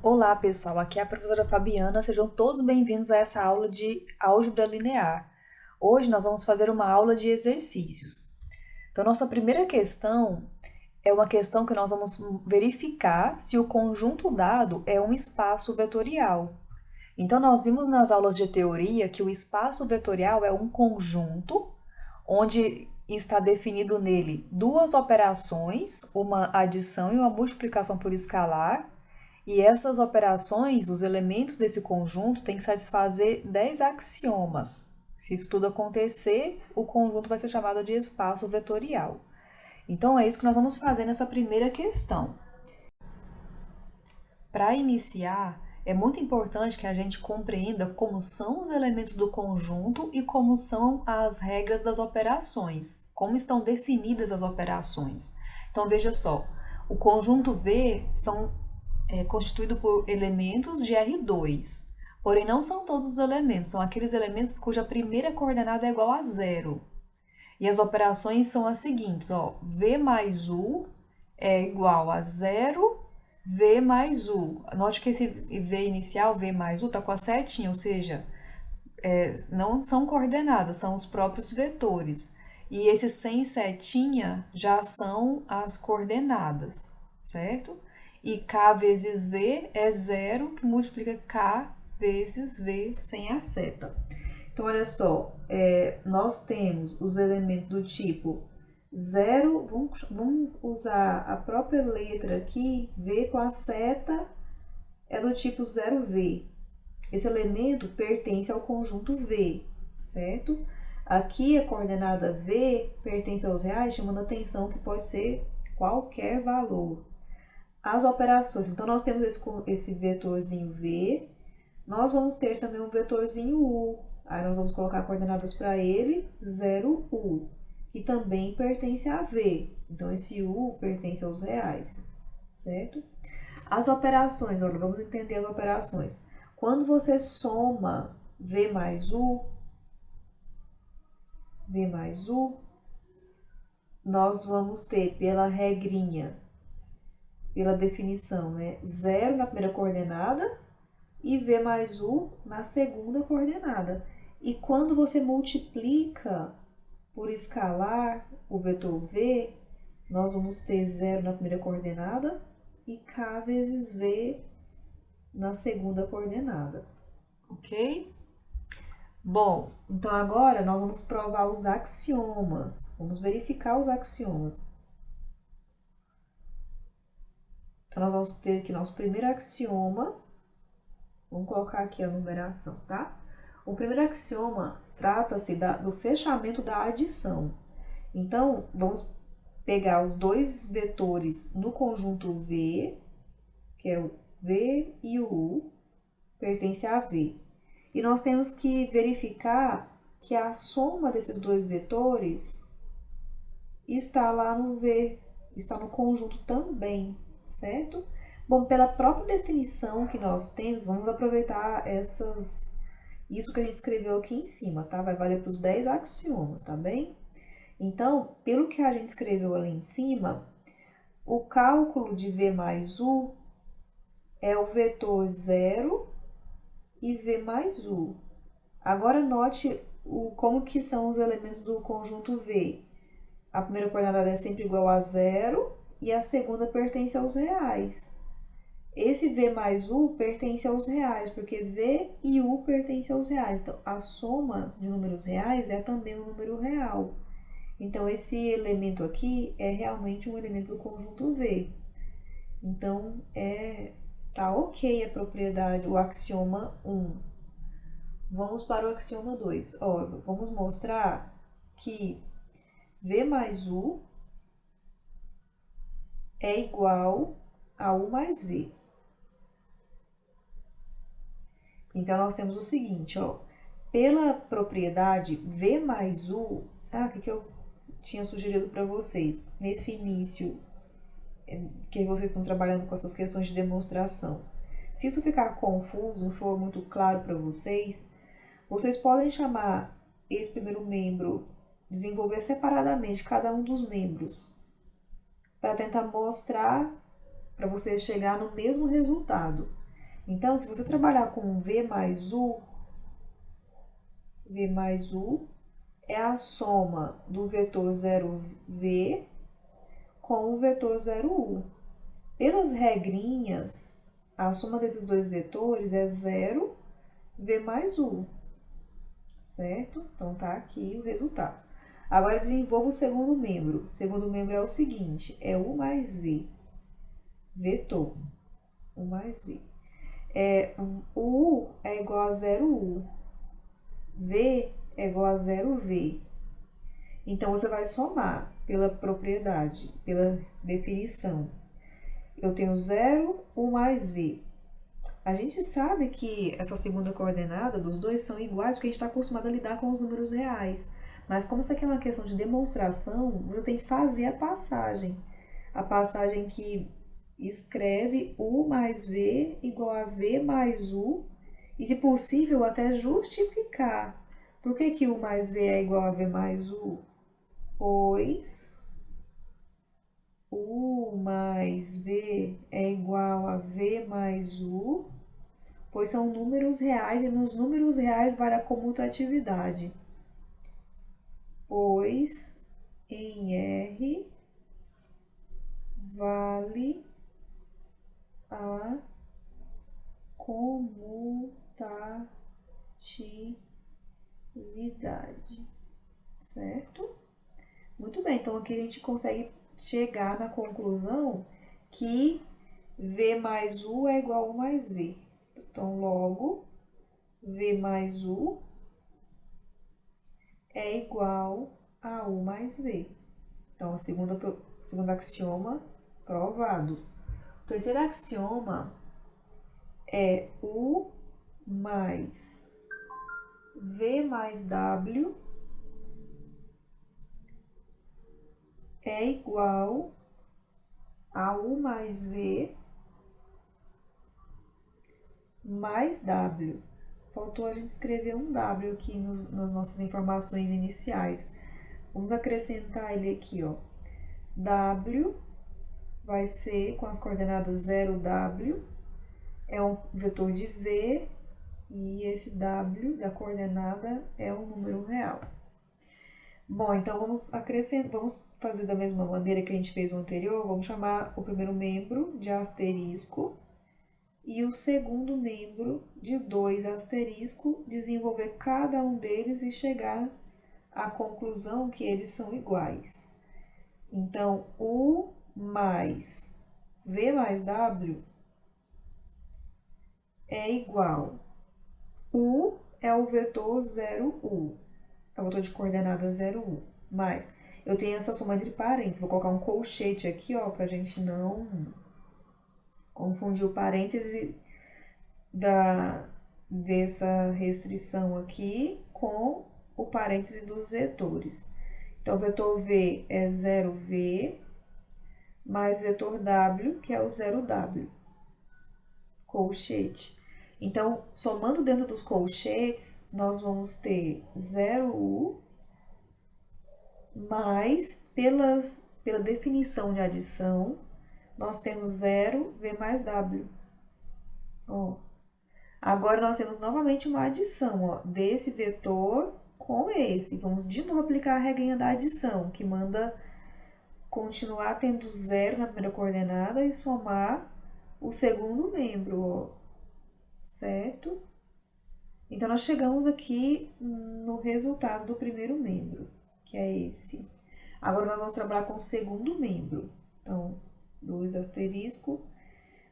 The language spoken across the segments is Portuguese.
Olá, pessoal. Aqui é a professora Fabiana. Sejam todos bem-vindos a essa aula de álgebra linear. Hoje nós vamos fazer uma aula de exercícios. Então, nossa primeira questão é uma questão que nós vamos verificar se o conjunto dado é um espaço vetorial. Então, nós vimos nas aulas de teoria que o espaço vetorial é um conjunto onde está definido nele duas operações, uma adição e uma multiplicação por escalar. E essas operações, os elementos desse conjunto, têm que satisfazer 10 axiomas. Se isso tudo acontecer, o conjunto vai ser chamado de espaço vetorial. Então, é isso que nós vamos fazer nessa primeira questão. Para iniciar, é muito importante que a gente compreenda como são os elementos do conjunto e como são as regras das operações, como estão definidas as operações. Então, veja só, o conjunto V é constituído por elementos de R2. Porém, não são todos os elementos, são aqueles elementos cuja primeira coordenada é igual a zero. E as operações são as seguintes, ó, V mais U é igual a zero, V mais U. Note que esse V inicial, V mais U, está com a setinha, ou seja, não são coordenadas, são os próprios vetores. E esses sem setinha já são as coordenadas, certo? E K vezes V é zero, que multiplica K vezes V sem a seta. Então, olha só, nós temos os elementos do tipo 0, vamos usar a própria letra aqui, V com a seta é do tipo 0V. Esse elemento pertence ao conjunto V, certo? Aqui a coordenada V pertence aos reais, chamando a atenção que pode ser qualquer valor. As operações, então nós temos esse vetorzinho V, nós vamos ter também um vetorzinho U, aí nós vamos colocar coordenadas para ele, 0U, que também pertence a V, então esse U pertence aos reais, certo? As operações, olha, vamos entender as operações. Quando você soma V mais U, nós vamos ter pela regrinha, pela definição, né? 0 na primeira coordenada e V mais U na segunda coordenada. E quando você multiplica por escalar o vetor V, nós vamos ter 0 na primeira coordenada e K vezes V na segunda coordenada, ok? Bom, então agora nós vamos provar os axiomas, vamos verificar os axiomas. Então, nós vamos ter aqui nosso primeiro axioma. Vamos colocar aqui a numeração, tá? O primeiro axioma trata-se do fechamento da adição. Então, vamos pegar os dois vetores no conjunto V, que é o V e o U, pertence a V. E nós temos que verificar que a soma desses dois vetores está lá no V, está no conjunto também, certo? Bom, pela própria definição que nós temos, vamos aproveitar isso que a gente escreveu aqui em cima, tá? Vai valer para os 10 axiomas, tá bem? Então, pelo que a gente escreveu ali em cima, o cálculo de V mais U é o vetor 0 e V mais U. Agora, note como que são os elementos do conjunto V. A primeira coordenada é sempre igual a 0 e a segunda pertence aos reais. Esse V mais U pertence aos reais, porque V e U pertencem aos reais. Então, a soma de números reais é também um número real. Então, esse elemento aqui é realmente um elemento do conjunto V. Então, tá ok a propriedade, o axioma 1. Vamos para o axioma 2. Ó, vamos mostrar que V mais U é igual a U mais V. Então, nós temos o seguinte, ó. Pela propriedade V mais U, o que eu tinha sugerido para vocês? Nesse início, que vocês estão trabalhando com essas questões de demonstração. Se isso ficar confuso, não for muito claro para vocês, vocês podem chamar esse primeiro membro, desenvolver separadamente cada um dos membros, para tentar mostrar, para você chegar no mesmo resultado. Então, se você trabalhar com V mais U é a soma do vetor 0V com o vetor 0U. Pelas regrinhas, a soma desses dois vetores é 0V mais U, certo? Então, tá aqui o resultado. Agora, desenvolva o segundo membro. O segundo membro é o seguinte, é U mais V, vetor, U mais V. U é igual a 0U, V é igual a 0V. Então, você vai somar pela propriedade, pela definição. Eu tenho 0, U mais V. A gente sabe que essa segunda coordenada dos dois são iguais porque a gente está acostumado a lidar com os números reais. Mas como isso aqui é uma questão de demonstração, você tem que fazer a passagem. A passagem que escreve U mais V igual a V mais U. E, se possível, até justificar. Por que U mais V é igual a V mais U? Pois U mais V é igual a V mais U, pois são números reais e nos números reais vale a comutatividade. Pois em R vale a comutatividade, certo? Muito bem, então aqui a gente consegue chegar na conclusão que V mais U é igual a U mais V. Então, logo, V mais U é igual a U mais V. Então, o segundo axioma provado. O terceiro axioma é U mais V mais W é igual a U mais V mais W. Faltou a gente escrever um W aqui nas nossas informações iniciais. Vamos acrescentar ele aqui, ó. W vai ser com as coordenadas 0W, é um vetor de V, e esse W da coordenada é um número real. Bom, então vamos fazer da mesma maneira que a gente fez o anterior, vamos chamar o primeiro membro de asterisco e o segundo membro de 2 asterisco, desenvolver cada um deles e chegar à conclusão que eles são iguais. Então, U mais V mais W é igual. U é o vetor 0U, é o vetor de coordenada 0U, mais. Eu tenho essa soma entre parênteses, vou colocar um colchete aqui, ó, pra gente não confundir o parêntese dessa restrição aqui com o parêntese dos vetores. Então, o vetor V é 0V, mais vetor W, que é o 0W, colchete. Então, somando dentro dos colchetes, nós vamos ter 0U, mais, pela definição de adição, nós temos 0V mais W. Ó. Agora, nós temos novamente uma adição, ó, desse vetor com esse. Vamos de novo aplicar a regrinha da adição, que manda continuar tendo 0 na primeira coordenada e somar o segundo membro, ó, certo? Então, nós chegamos aqui no resultado do primeiro membro, que é esse. Agora, nós vamos trabalhar com o segundo membro. Então, 2 asterisco.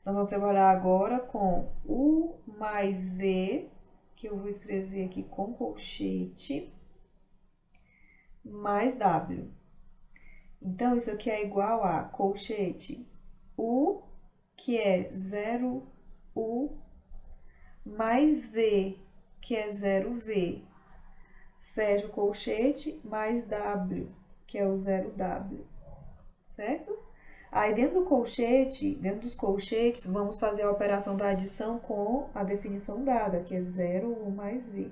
Nós vamos trabalhar agora com U mais V, que eu vou escrever aqui com colchete, mais W. Então, isso aqui é igual a colchete U, que é 0U, mais V, que é 0V. Fecha o colchete, mais W, que é o 0W, certo? Aí, dentro dos colchetes, vamos fazer a operação da adição com a definição dada, que é 0U mais V.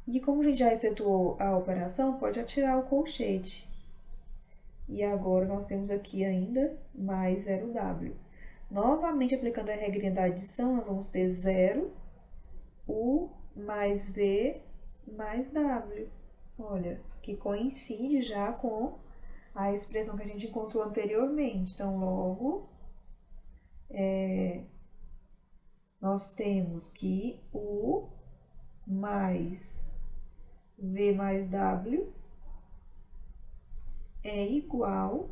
E como a gente já efetuou a operação, pode atirar o colchete. E agora, nós temos aqui ainda mais 0W. Novamente, aplicando a regrinha da adição, nós vamos ter 0, U mais V mais W. Olha, que coincide já com a expressão que a gente encontrou anteriormente. Então, logo, nós temos que U mais V mais W é igual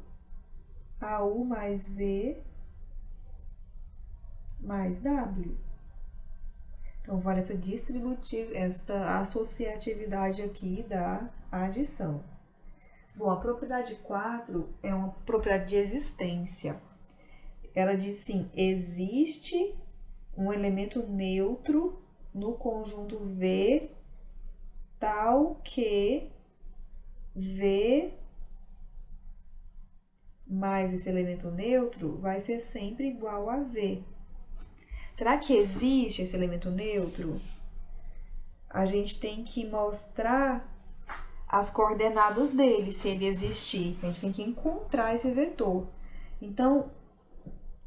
a U mais V mais W. Então, vale esta associatividade aqui da adição. Bom, a propriedade 4 é uma propriedade de existência. Ela diz sim, existe um elemento neutro no conjunto V tal que V mais esse elemento neutro vai ser sempre igual a V. Será que existe esse elemento neutro? A gente tem que mostrar as coordenadas dele, se ele existir. A gente tem que encontrar esse vetor. Então,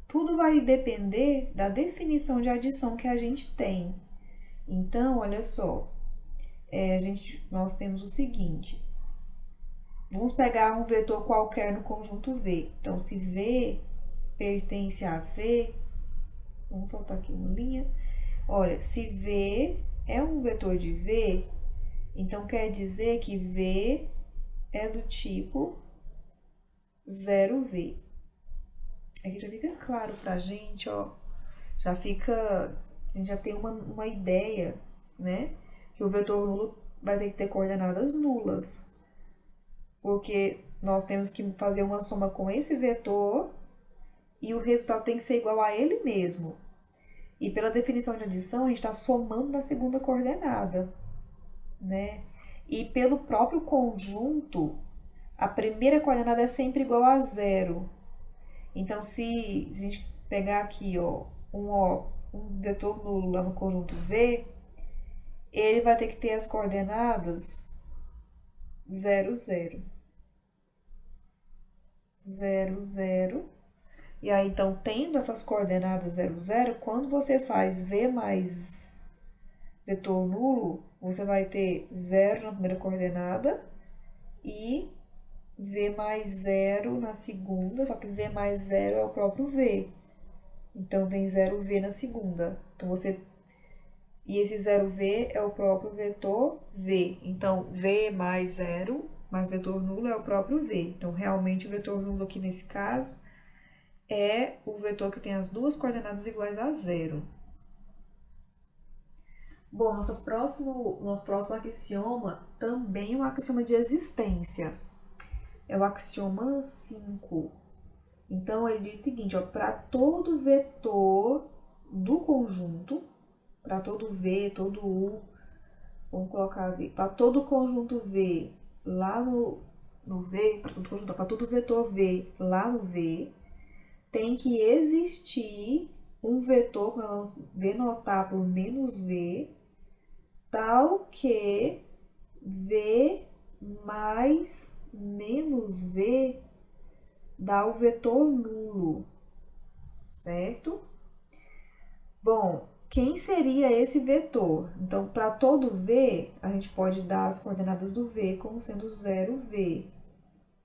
tudo vai depender da definição de adição que a gente tem. Então, olha só, nós temos o seguinte. Vamos pegar um vetor qualquer no conjunto V. Então, se V pertence a V, vamos soltar aqui uma linha. Olha, se V é um vetor de V, então quer dizer que V é do tipo 0V. Aqui já fica claro pra gente, ó. A gente já tem uma ideia, né? Que o vetor nulo vai ter que ter coordenadas nulas. Porque nós temos que fazer uma soma com esse vetor e o resultado tem que ser igual a ele mesmo. E pela definição de adição, a gente está somando na segunda coordenada, né? E pelo próprio conjunto, a primeira coordenada é sempre igual a 0. Então, se a gente pegar aqui, ó, um vetor nulo lá no conjunto V, ele vai ter que ter as coordenadas 0, 0. 0, 0. E aí, então, tendo essas coordenadas 0, 0, quando você faz V mais vetor nulo, você vai ter 0 na primeira coordenada e V mais 0 na segunda, só que V mais 0 é o próprio V. Então, tem 0V na segunda. Então, E esse 0V é o próprio vetor V. Então, V mais 0 mais vetor nulo é o próprio V. Então, realmente, o vetor nulo aqui nesse caso é o vetor que tem as duas coordenadas iguais a 0. Bom, nosso próximo axioma também é um axioma de existência. É o axioma 5. Então, ele diz o seguinte, para todo vetor do conjunto, para todo V, todo U, vamos colocar V, para todo conjunto V lá no V, para todo vetor V lá no V, tem que existir um vetor que nós vamos denotar por menos V, tal que V mais menos V dá o vetor nulo, certo? Bom, quem seria esse vetor? Então, para todo V, a gente pode dar as coordenadas do V como sendo 0V,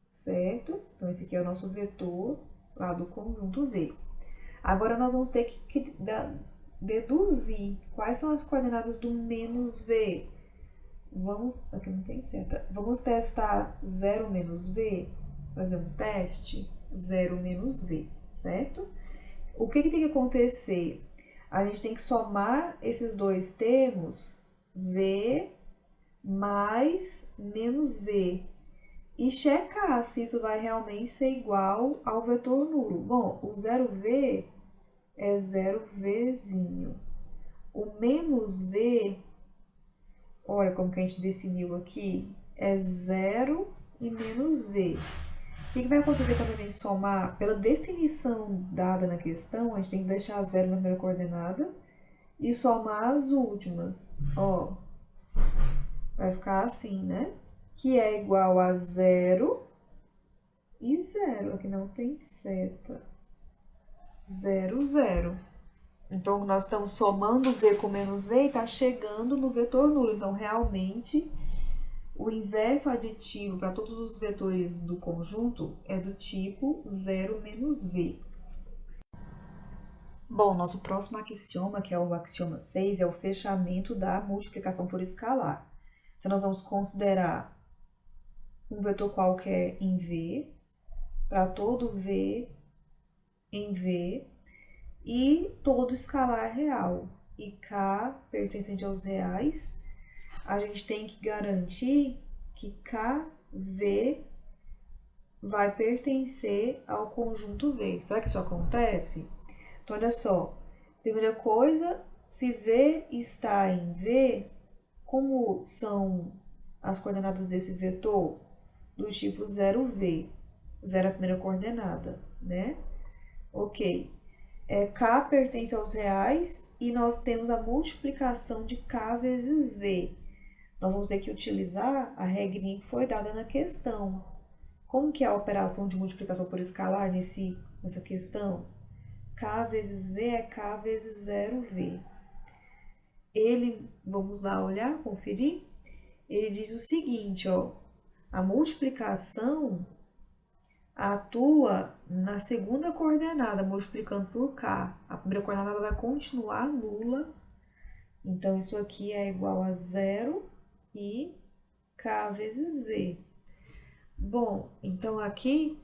certo? Então, esse aqui é o nosso vetor lá do conjunto V. Agora, nós vamos ter que deduzir quais são as coordenadas do menos V. Aqui não tem seta. Vamos testar 0 menos V, fazer um teste, 0 menos V, certo? O que tem que acontecer? A gente tem que somar esses dois termos, V mais menos V, e checar se isso vai realmente ser igual ao vetor nulo. Bom, o 0V é 0Vzinho. O menos V, olha como que a gente definiu aqui, é 0 e menos V. O que vai acontecer quando a gente somar? Pela definição dada na questão, a gente tem que deixar 0 na primeira coordenada e somar as últimas. Ó, vai ficar assim, né? Que é igual a 0 e 0. Aqui não tem seta. 0, 0. Então, nós estamos somando v com menos v e está chegando no vetor nulo. Então, realmente, o inverso aditivo para todos os vetores do conjunto é do tipo 0 menos v. Bom, nosso próximo axioma, que é o axioma 6, é o fechamento da multiplicação por escalar. Então, nós vamos considerar um vetor qualquer em v, para todo v em v, e todo escalar real. E k pertencente aos reais, a gente tem que garantir que kv vai pertencer ao conjunto V. Será que isso acontece? Então, olha só. Primeira coisa, se V está em V, como são as coordenadas desse vetor? Do tipo 0V. 0 é a primeira coordenada, né? Ok. K pertence aos reais e nós temos a multiplicação de K vezes V. Nós vamos ter que utilizar a regrinha que foi dada na questão. Como que é a operação de multiplicação por escalar nessa questão? K vezes V é K vezes 0V. Vamos lá olhar, conferir? Ele diz o seguinte, ó, a multiplicação atua na segunda coordenada, multiplicando por K. A primeira coordenada vai continuar nula, então isso aqui é igual a 0 e K vezes V. Bom, então aqui,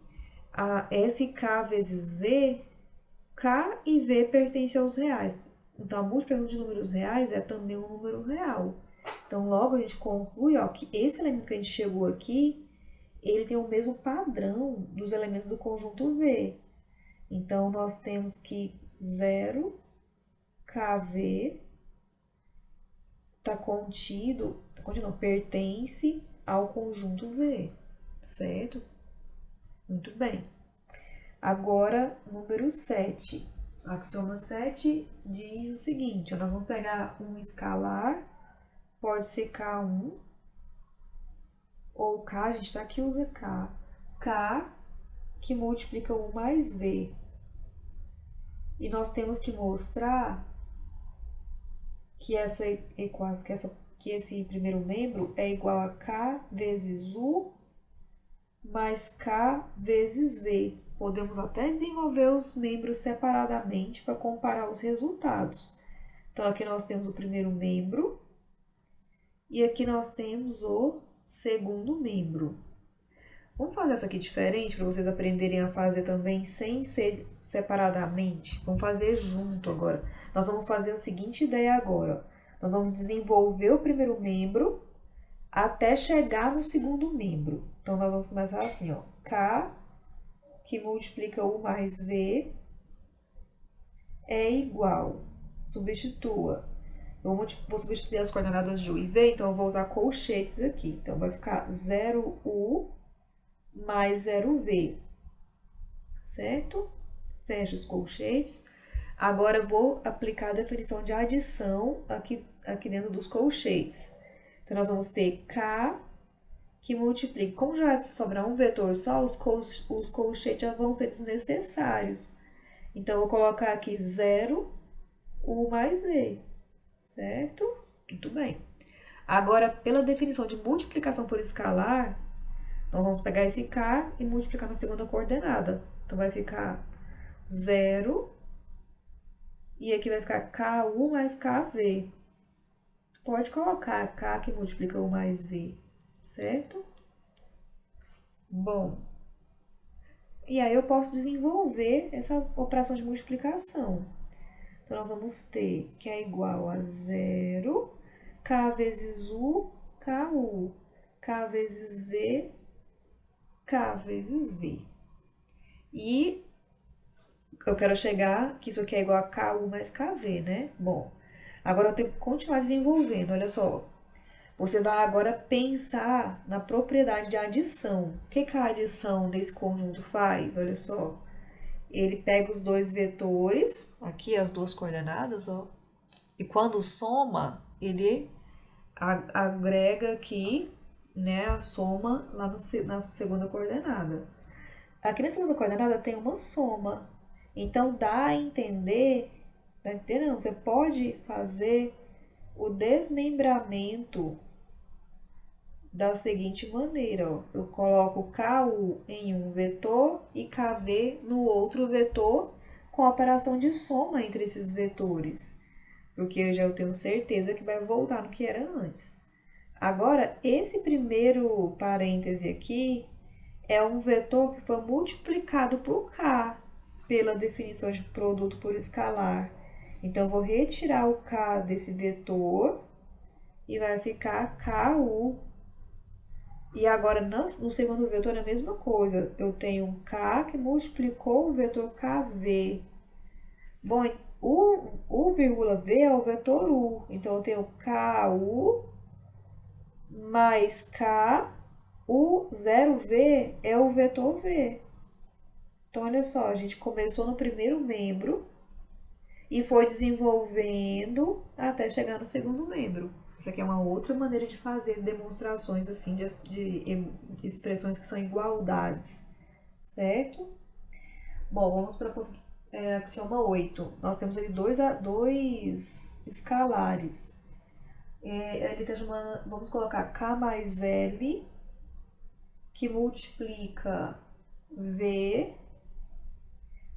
esse K vezes V, K e V pertencem aos reais. Então, a multiplicação de números reais é também um número real. Então, logo a gente conclui, ó, que esse elemento que a gente chegou aqui, ele tem o mesmo padrão dos elementos do conjunto V. Então, nós temos que 0, KV, pertence ao conjunto V, certo? Muito bem. Agora, número 7. O axioma 7 diz o seguinte, nós vamos pegar um escalar, pode ser K1, ou K, a gente aqui usa K. K que multiplica 1 mais V. E nós temos que mostrar que esse primeiro membro é igual a K vezes U mais K vezes V. Podemos até desenvolver os membros separadamente para comparar os resultados. Então, aqui nós temos o primeiro membro e aqui nós temos o segundo membro. Vamos fazer essa aqui diferente para vocês aprenderem a fazer também sem ser separadamente. Vamos fazer junto agora. Nós vamos fazer a seguinte ideia agora. Nós vamos desenvolver o primeiro membro até chegar no segundo membro. Então, nós vamos começar assim, ó. K, que multiplica U mais V, é igual. Substitua. Eu vou substituir as coordenadas de U e V, então eu vou usar colchetes aqui. Então, vai ficar 0U mais 0V, certo? Fecha os colchetes. Agora, eu vou aplicar a definição de adição aqui dentro dos colchetes. Então, nós vamos ter K que multiplica. Como já vai sobrar um vetor só, os colchetes já vão ser desnecessários. Então, eu vou colocar aqui 0, U mais V, certo? Muito bem. Agora, pela definição de multiplicação por escalar, nós vamos pegar esse K e multiplicar na segunda coordenada. Então, vai ficar 0, e aqui vai ficar KU mais KV. Pode colocar K que multiplica U mais V, certo? Bom, e aí eu posso desenvolver essa operação de multiplicação. Então, nós vamos ter que é igual a 0, K vezes U, KU, K vezes V, K vezes V. E eu quero chegar que isso aqui é igual a KU mais KV, né? Bom, agora eu tenho que continuar desenvolvendo, olha só. Você vai agora pensar na propriedade de adição. O que a adição nesse conjunto faz? Olha só. Ele pega os dois vetores, aqui as duas coordenadas, ó. E quando soma, ele agrega aqui, né, a soma lá na segunda coordenada. Aqui na segunda coordenada tem uma soma. Então, dá a entender, tá entendendo? Você pode fazer o desmembramento da seguinte maneira, ó. Eu coloco KU em um vetor e KV no outro vetor com a operação de soma entre esses vetores, porque eu já tenho certeza que vai voltar no que era antes. Agora, esse primeiro parêntese aqui é um vetor que foi multiplicado por K pela definição de produto por escalar. Então, eu vou retirar o K desse vetor e vai ficar KU. E agora, no segundo vetor, é a mesma coisa. Eu tenho um K que multiplicou o vetor KV. Bom, o vírgula V é o vetor U. Então, eu tenho KU mais K. O 0V é o vetor V. Então, olha só, a gente começou no primeiro membro e foi desenvolvendo até chegar no segundo membro. Essa aqui é uma outra maneira de fazer demonstrações assim de expressões que são igualdades, certo? Bom, vamos para axioma 8. Nós temos ali dois escalares. Ele está chamando, vamos colocar K mais L, que multiplica V,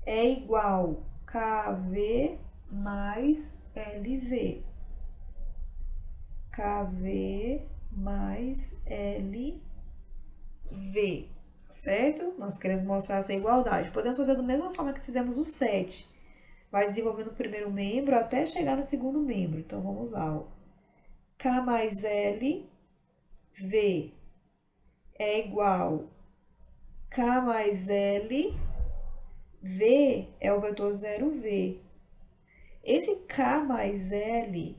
é igual KV mais LV. KV mais LV, certo? Nós queremos mostrar essa igualdade. Podemos fazer da mesma forma que fizemos o 7. Vai desenvolvendo o primeiro membro até chegar no segundo membro. Então, vamos lá. Ó. K mais L, V, é igual K mais L, V é o vetor 0V. Esse K mais L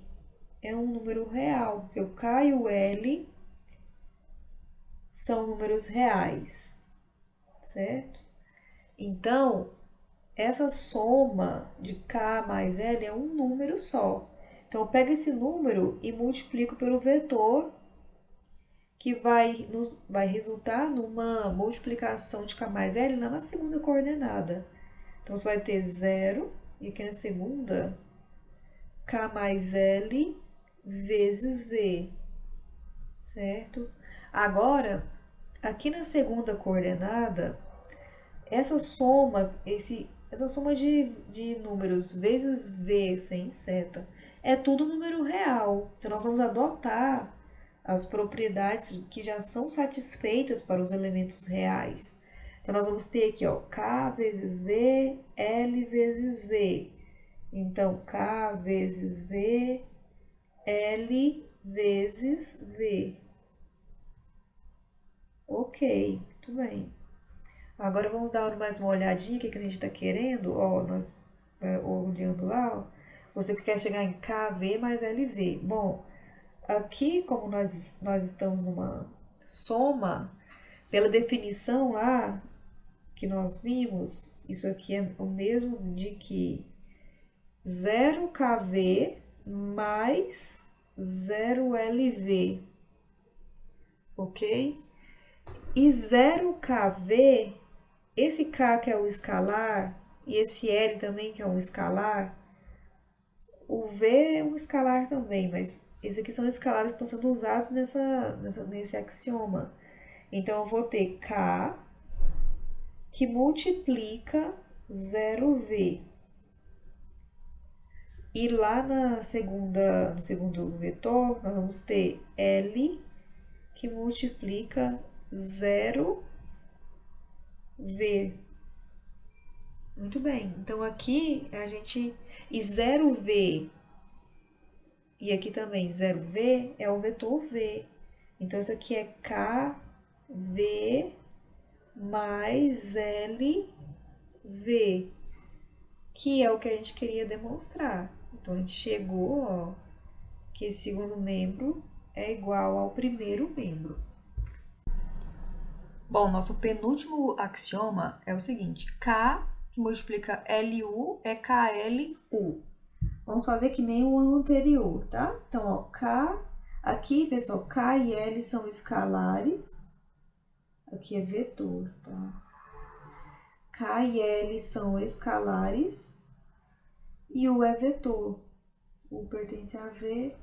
é um número real, porque o K e o L são números reais, certo? Então, essa soma de K mais L é um número só. Então, eu pego esse número e multiplico pelo vetor, que vai resultar numa multiplicação de K mais L lá na segunda coordenada. Então, você vai ter 0, e aqui na segunda, K mais L vezes V, certo? Agora, aqui na segunda coordenada, essa soma de números vezes V sem seta é tudo número real. Então, nós vamos adotar as propriedades que já são satisfeitas para os elementos reais. Então, nós vamos ter aqui, ó, K vezes V, L vezes V. Então, K vezes V, L vezes V. Ok, muito bem. Agora vamos dar mais uma olhadinha o que a gente está querendo. Ó, nós olhando lá, ó, você quer chegar em KV mais LV. Bom, aqui como nós estamos numa soma, pela definição lá que nós vimos, isso aqui é o mesmo de que 0KV mais 0LV, ok? E 0KV, esse K que é o escalar, e esse L também que é um escalar, o V é um escalar também, mas esses aqui são escalares que estão sendo usados nesse axioma. Então, eu vou ter K que multiplica 0V. E lá no segundo vetor, nós vamos ter L que multiplica 0V. Muito bem. Então, aqui a gente... E 0V e aqui também 0V é o vetor V. Então, isso aqui é KV mais LV, que é o que a gente queria demonstrar. Então, a gente chegou, ó, que esse segundo membro é igual ao primeiro membro. Bom, nosso penúltimo axioma é o seguinte: K que multiplica LU é KLU. Vamos fazer que nem o anterior, tá? Então, ó, K, aqui, pessoal, K e L são escalares. Aqui é vetor, tá? K e L são escalares e U é vetor. U pertence a V,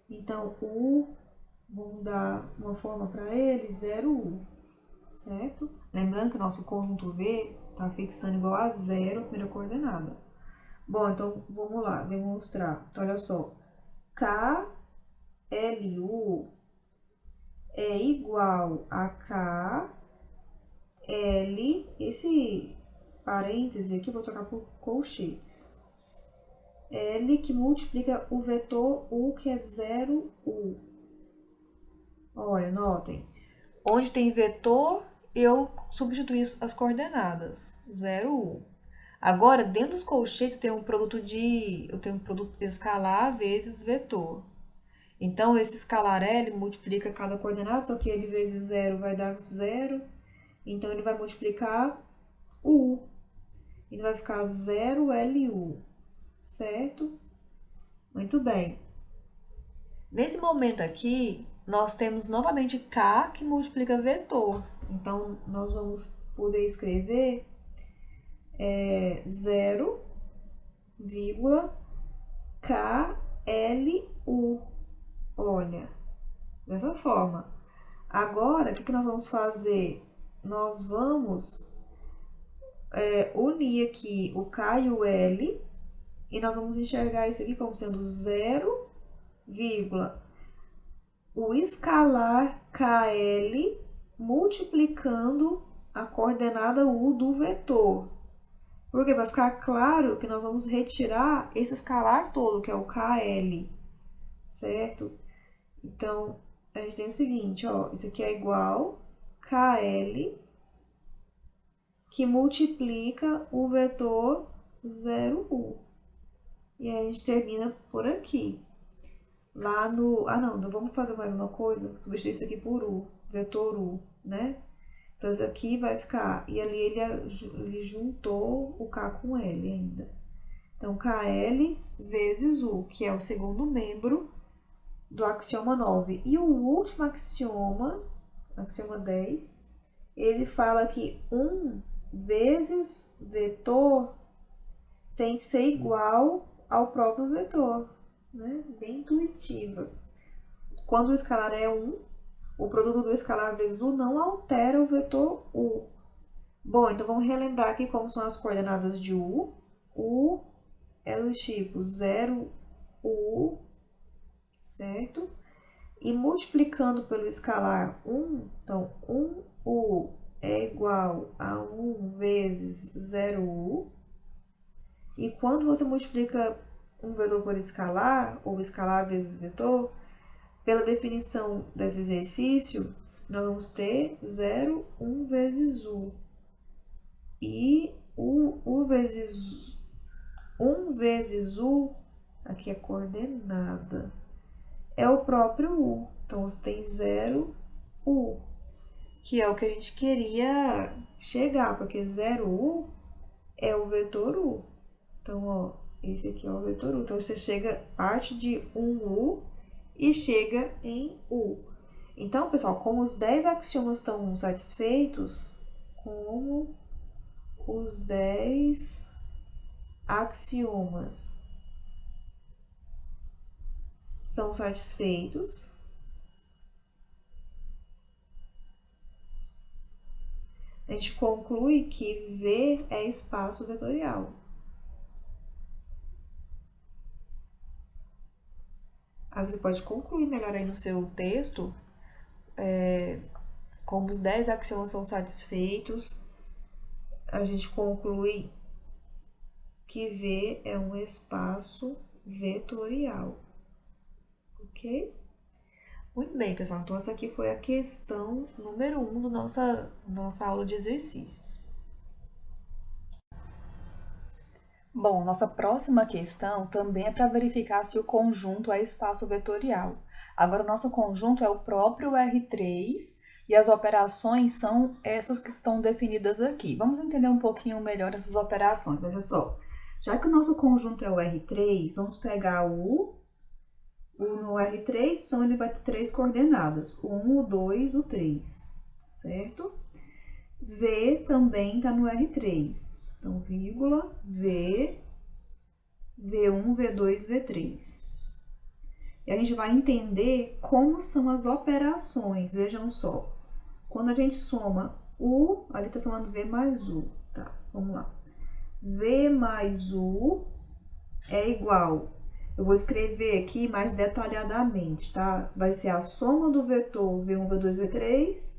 então U, vamos dar uma forma para ele, 0U, certo? Lembrando que o nosso conjunto V está fixando igual a 0 a primeira coordenada. Bom, então vamos lá, demonstrar. Então, olha só, KLU é igual a KL, esse parêntese aqui, vou trocar por colchetes. L que multiplica o vetor U, que é 0U. Olha, notem. Onde tem vetor, eu substituí as coordenadas. 0U. Agora, dentro dos colchetes, eu tenho um produto escalar vezes vetor. Então, esse escalar L multiplica cada coordenada, só que ele vezes 0 vai dar 0. Então, ele vai multiplicar o U. Ele vai ficar 0LU, certo? Muito bem. Nesse momento aqui, nós temos novamente K que multiplica vetor. Então, nós vamos poder escrever 0,KLU. Olha, dessa forma. Agora, o que nós vamos fazer? Nós vamos unir aqui o K e o L e nós vamos enxergar isso aqui como sendo 0, o escalar KL multiplicando a coordenada U do vetor. Porque vai ficar claro que nós vamos retirar esse escalar todo, que é o KL, certo? Então, a gente tem o seguinte, ó, isso aqui é igual KL, que multiplica o vetor 0U. E aí a gente termina por aqui. Lá no... não, vamos fazer mais uma coisa, substituir isso aqui por U, vetor U, né? Então, isso aqui vai ficar... E ali ele juntou o K com L ainda. Então, KL vezes U, que é o segundo membro do axioma 9. E o último axioma 10, ele fala que 1 vezes vetor tem que ser igual ao próprio vetor, né? Bem intuitiva. Quando o escalar é 1, o produto do escalar vezes U não altera o vetor U. Bom, então vamos relembrar aqui como são as coordenadas de U. U é do tipo 0U, certo? E multiplicando pelo escalar 1, então 1U é igual a 1 vezes 0U. E quando você multiplica um vetor por escalar, ou escalar vezes vetor, pela definição desse exercício, nós vamos ter 0, 1 vezes U. E U vezes 1 vezes U, aqui é coordenada, é o próprio U. Então, você tem 0U, que é o que a gente queria chegar, porque 0U é o vetor U. Então, ó, esse aqui é o vetor U. Então, você parte de 1U e chega em U. Então, pessoal, como os 10 axiomas estão satisfeitos, como os 10 axiomas são satisfeitos, a gente conclui que V é espaço vetorial. Aí você pode concluir melhor aí no seu texto, como os 10 axiomas são satisfeitos, a gente conclui que V é um espaço vetorial. Ok? Muito bem, pessoal. Então, essa aqui foi a questão número 1 da nossa aula de exercícios. Bom, nossa próxima questão também é para verificar se o conjunto é espaço vetorial. Agora, o nosso conjunto é o próprio R3 e as operações são essas que estão definidas aqui. Vamos entender um pouquinho melhor essas operações. Olha só, já que o nosso conjunto é o R3, vamos pegar o no R3, então ele vai ter 3 coordenadas, o 1, o 2, o 3, certo? V também está no R3. Então, vírgula, V, V1, V2, V3. E a gente vai entender como são as operações. Vejam só. Quando a gente soma U, ali está somando V mais U. Tá, vamos lá. V mais U é igual. Eu vou escrever aqui mais detalhadamente, tá? Vai ser a soma do vetor V1, V2, V3,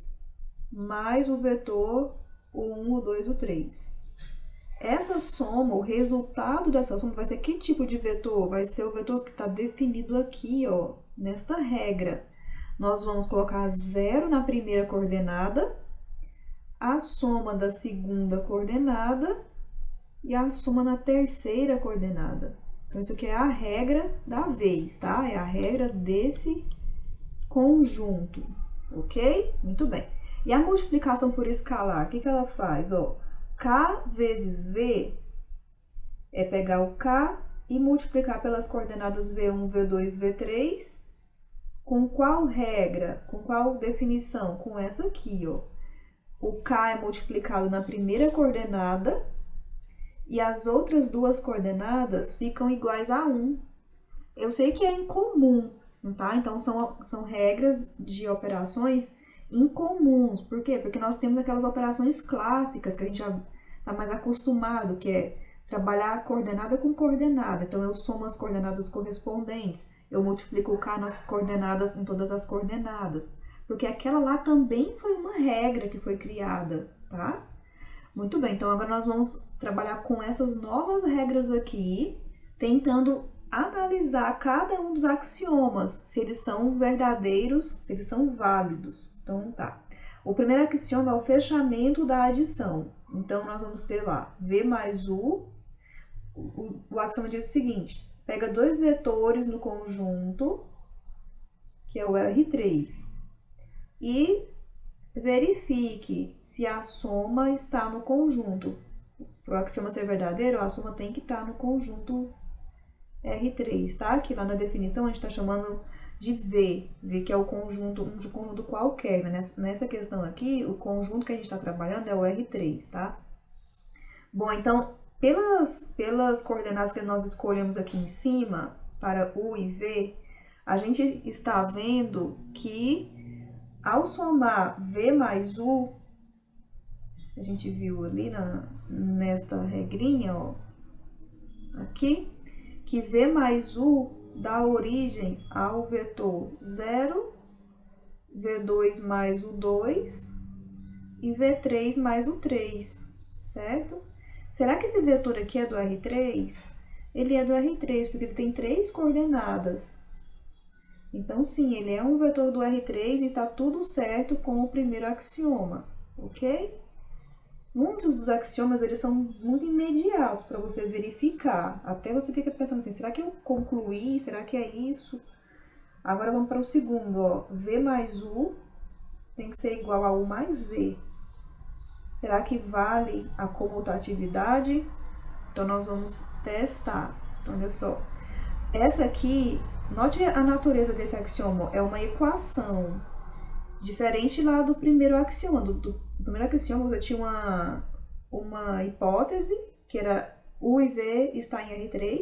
mais o vetor O1, O2, O3. Essa soma, o resultado dessa soma vai ser que tipo de vetor? Vai ser o vetor que está definido aqui, ó, nesta regra. Nós vamos colocar 0 na primeira coordenada, a soma da segunda coordenada e a soma na terceira coordenada. Então, isso aqui é a regra da vez, tá? É a regra desse conjunto, ok? Muito bem. E a multiplicação por escalar, o que ela faz? Ó, K vezes V é pegar o K e multiplicar pelas coordenadas V1, V2, V3. Com qual regra? Com qual definição? Com essa aqui, ó. O K é multiplicado na primeira coordenada e as outras duas coordenadas ficam iguais a 1. Eu sei que é incomum, tá? Então, são regras de operações incomuns. Por quê? Porque nós temos aquelas operações clássicas que a gente já está mais acostumado, que é trabalhar coordenada com coordenada. Então, eu somo as coordenadas correspondentes, eu multiplico o K nas coordenadas em todas as coordenadas. Porque aquela lá também foi uma regra que foi criada, tá? Muito bem, então agora nós vamos trabalhar com essas novas regras aqui, tentando analisar cada um dos axiomas, se eles são verdadeiros, se eles são válidos. Então, tá. O primeiro axioma é o fechamento da adição. Então, nós vamos ter lá V mais U. O axioma diz o seguinte, pega dois vetores no conjunto, que é o R3, e verifique se a soma está no conjunto. Para o axioma ser verdadeiro, a soma tem que estar no conjunto R3, tá? Que lá na definição a gente está chamando de V. V que é o conjunto, um conjunto qualquer. Mas nessa questão aqui, o conjunto que a gente está trabalhando é o R3, tá? Bom, então, pelas coordenadas que nós escolhemos aqui em cima, para U e V, a gente está vendo que ao somar V mais U, a gente viu ali nesta regrinha, ó, aqui, que V mais U dá origem ao vetor 0, V2 mais o 2 e V3 mais o 3, certo? Será que esse vetor aqui é do R3? Ele é do R3, porque ele tem 3 coordenadas. Então, sim, ele é um vetor do R3 e está tudo certo com o primeiro axioma, ok? Muitos dos axiomas, eles são muito imediatos para você verificar. Até você fica pensando assim, será que eu concluí? Será que é isso? Agora, vamos para o segundo, ó. V mais U tem que ser igual a U mais V. Será que vale a comutatividade? Então, nós vamos testar. Então, olha só. Essa aqui, note a natureza desse axioma, é uma equação. Diferente lá do primeiro axioma. Do primeiro axioma, você tinha uma hipótese, que era U e V está em R3,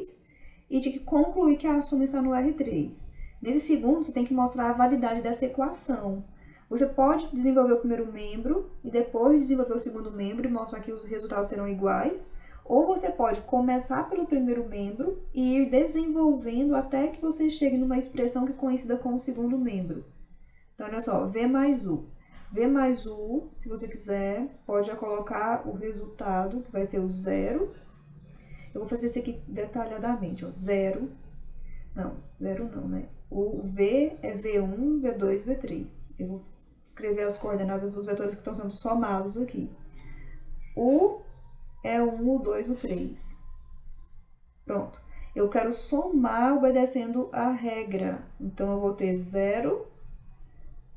e tinha que concluir que a soma está no R3. Nesse segundo, você tem que mostrar a validade dessa equação. Você pode desenvolver o primeiro membro e depois desenvolver o segundo membro e mostrar que os resultados serão iguais. Ou você pode começar pelo primeiro membro e ir desenvolvendo até que você chegue numa expressão que coincida com o segundo membro. Então, olha só, V mais U. V mais U, se você quiser, pode já colocar o resultado, que vai ser o 0. Eu vou fazer isso aqui detalhadamente, ó, 0. Não, 0 não, né? O V é V1, V2, V3. Eu vou escrever as coordenadas dos vetores que estão sendo somados aqui. U é o 1, o 2, o 3. Pronto. Eu quero somar obedecendo a regra. Então, eu vou ter 0,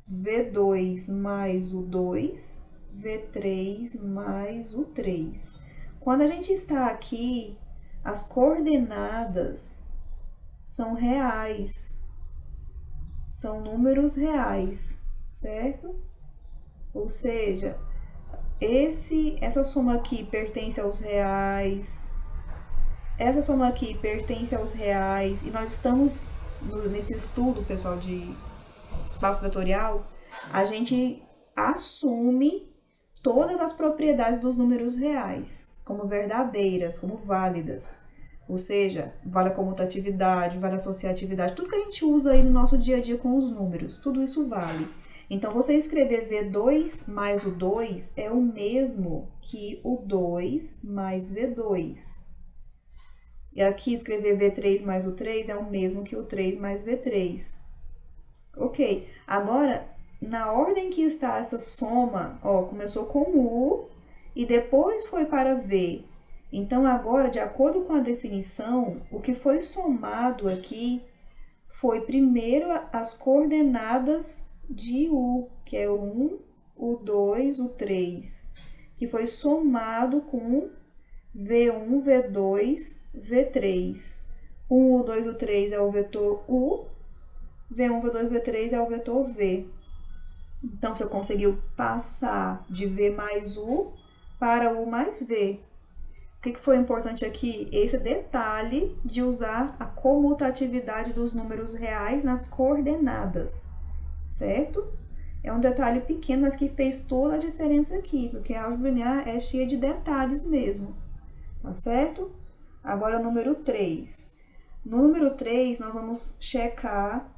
V2 mais o 2, V3 mais o 3. Quando a gente está aqui, as coordenadas são reais. São números reais, certo? Ou seja, essa soma aqui pertence aos reais, essa soma aqui pertence aos reais, e nós estamos nesse estudo, pessoal, de espaço vetorial, a gente assume todas as propriedades dos números reais como verdadeiras, como válidas. Ou seja, vale a comutatividade, vale a associatividade, tudo que a gente usa aí no nosso dia a dia com os números, tudo isso vale. Então, você escrever V2 mais o 2 é o mesmo que o 2 mais V2. E aqui escrever V3 mais o 3 é o mesmo que o 3 mais V3. Ok, agora, na ordem que está essa soma, ó, começou com U e depois foi para V. Então, agora, de acordo com a definição, o que foi somado aqui foi primeiro as coordenadas de U, que é o 1, o 2, o 3, que foi somado com V1, V2, V3. O 1, o 2, o 3 é o vetor U, V1, V2, V3 é o vetor V. Então, você conseguiu passar de V mais U para U mais V. O que foi importante aqui? Esse detalhe de usar a comutatividade dos números reais nas coordenadas, certo? É um detalhe pequeno, mas que fez toda a diferença aqui, porque a álgebra linear é cheia de detalhes mesmo, tá certo? Agora, o número 3. No número 3, nós vamos checar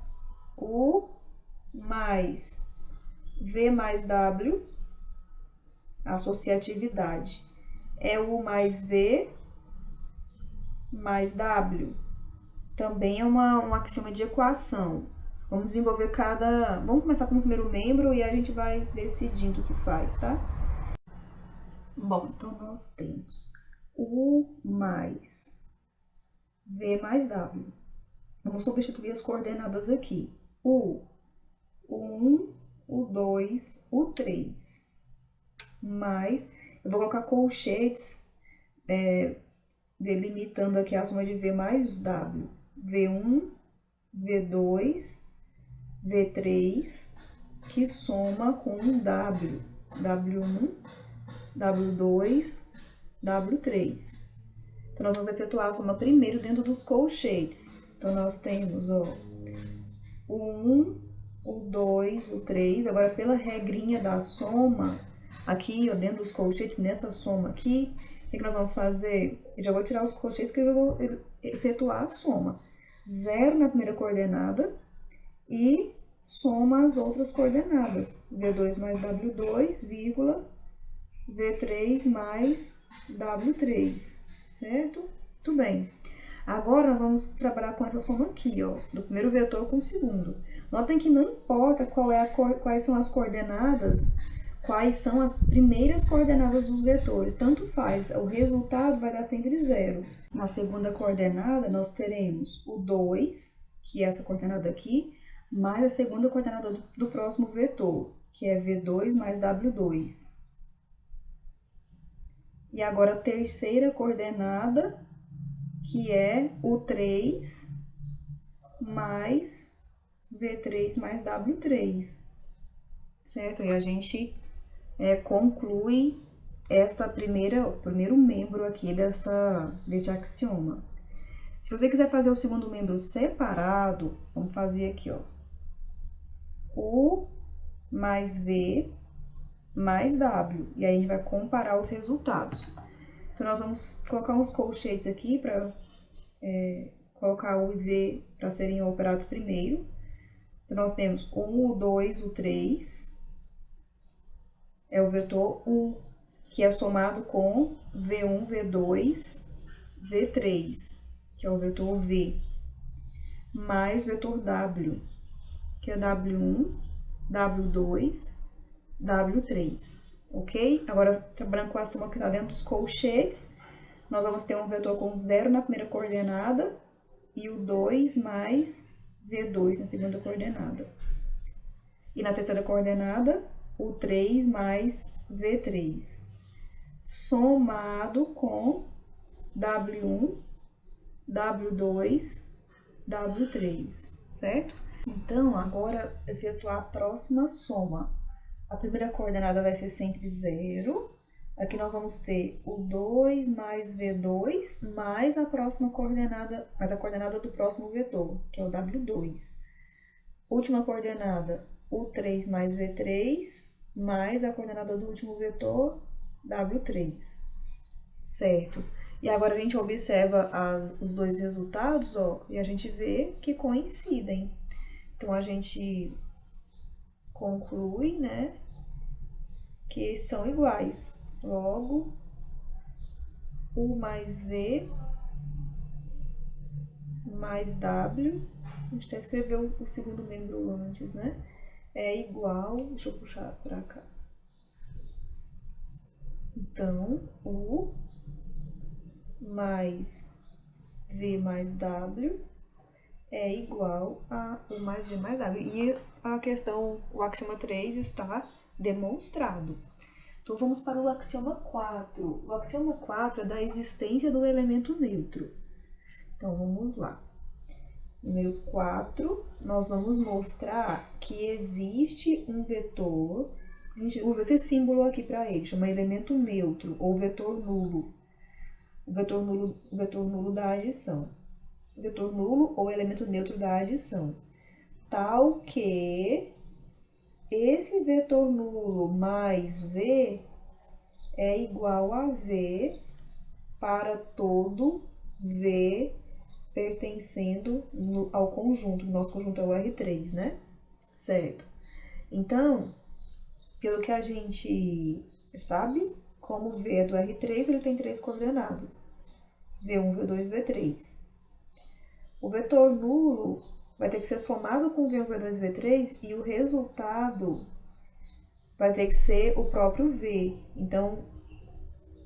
U mais V mais W, associatividade. É U mais V mais W. Também é um axioma de equação. Vamos desenvolver cada... Vamos começar com o primeiro membro e a gente vai decidindo o que faz, tá? Bom, então nós temos U mais V mais W. Vamos substituir as coordenadas aqui. O 1, o 2, o 3. Mais, eu vou colocar colchetes, delimitando aqui a soma de V mais W. V1, V2, V3, que soma com W. W1, W2, W3. Então, nós vamos efetuar a soma primeiro dentro dos colchetes. Então, nós temos, ó, o 1, o 2, o 3. Agora, pela regrinha da soma, aqui, ó, dentro dos colchetes, nessa soma aqui, o que nós vamos fazer? Eu já vou tirar os colchetes que eu vou efetuar a soma. 0 na primeira coordenada e soma as outras coordenadas. V2 mais W2, vírgula, V3 mais W3, certo? Muito bem. Agora, nós vamos trabalhar com essa soma aqui, ó, do primeiro vetor com o segundo. Notem que não importa quais são as coordenadas, quais são as primeiras coordenadas dos vetores, tanto faz, o resultado vai dar sempre 0. Na segunda coordenada, nós teremos o 2, que é essa coordenada aqui, mais a segunda coordenada do próximo vetor, que é V2 mais W2. E agora a terceira coordenada, que é o 3 mais V3 mais W3, certo? E a gente conclui o primeiro membro aqui deste axioma. Se você quiser fazer o segundo membro separado, vamos fazer aqui, ó, U mais V mais W, e aí a gente vai comparar os resultados. Então, nós vamos colocar uns colchetes aqui para colocar U e V para serem operados primeiro. Então, nós temos o 1, o 2, o 3, é o vetor U, que é somado com V1, V2, V3, que é o vetor V, mais vetor W, que é W1, W2, W3, ok? Agora, trabalhando com a soma que está dentro dos colchetes, nós vamos ter um vetor com 0 na primeira coordenada e o 2 mais V2 na segunda coordenada. E na terceira coordenada, o 3 mais V3, somado com W1, W2, W3, certo? Então, agora, efetuar a próxima soma. A primeira coordenada vai ser sempre 0. Aqui nós vamos ter o 2 mais V2 mais a próxima coordenada, mais a coordenada do próximo vetor, que é o W2. Última coordenada, o 3 mais V3 mais a coordenada do último vetor, W3. Certo? E agora a gente observa os dois resultados, ó, e a gente vê que coincidem. Então, a gente conclui, né, que são iguais. Logo, U mais V mais W, a gente até escreveu o segundo membro antes, né, é igual, deixa eu puxar pra cá. Então, U mais V mais W é igual a U mais V mais W. E a questão, o axioma 3 está demonstrado. Então, vamos para o axioma 4. O axioma 4 é da existência do elemento neutro. Então, vamos lá. Número 4, nós vamos mostrar que existe um vetor, a gente usa esse símbolo aqui para ele, chama elemento neutro ou vetor nulo. O vetor nulo da adição. O vetor nulo ou elemento neutro da adição. Tal que esse vetor nulo mais V é igual a V para todo V pertencendo ao conjunto. Nosso conjunto é o R3, né? Certo. Então, pelo que a gente sabe, como V é do R3, ele tem 3 coordenadas. V1, V2, V3. O vetor nulo vai ter que ser somado com V1, V2, V3 e o resultado vai ter que ser o próprio V. Então,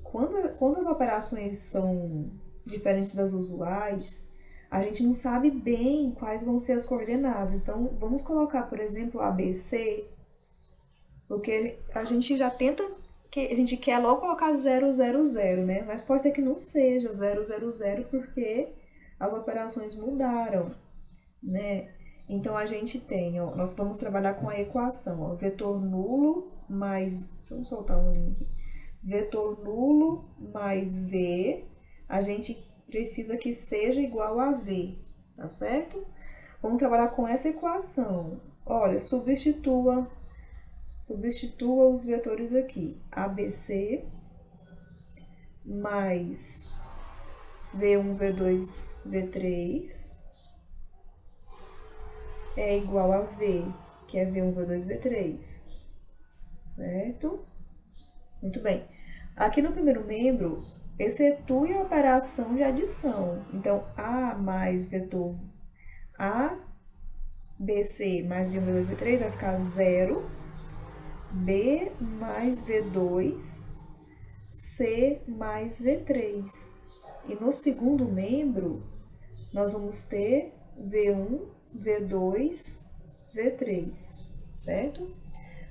quando as operações são diferentes das usuais, a gente não sabe bem quais vão ser as coordenadas. Então, vamos colocar, por exemplo, ABC, porque a gente já tenta, a gente quer logo colocar 0, 0, 0, né? Mas pode ser que não seja 0, 0, 0, porque as operações mudaram, né? Então, a gente tem, ó, nós vamos trabalhar com a equação, ó, vetor nulo mais, deixa eu soltar um link, vetor nulo mais V, a gente precisa que seja igual a V, tá certo? Vamos trabalhar com essa equação. Olha, substitua os vetores aqui. ABC mais V1, V2, V3 é igual a V, que é V1, V2, V3. Certo? Muito bem. Aqui no primeiro membro, efetue a operação de adição. Então, A mais vetor A, BC mais V1, V2, V3 vai ficar 0. B mais V2, C mais V3. E no segundo membro, nós vamos ter V1, V2, V3, certo?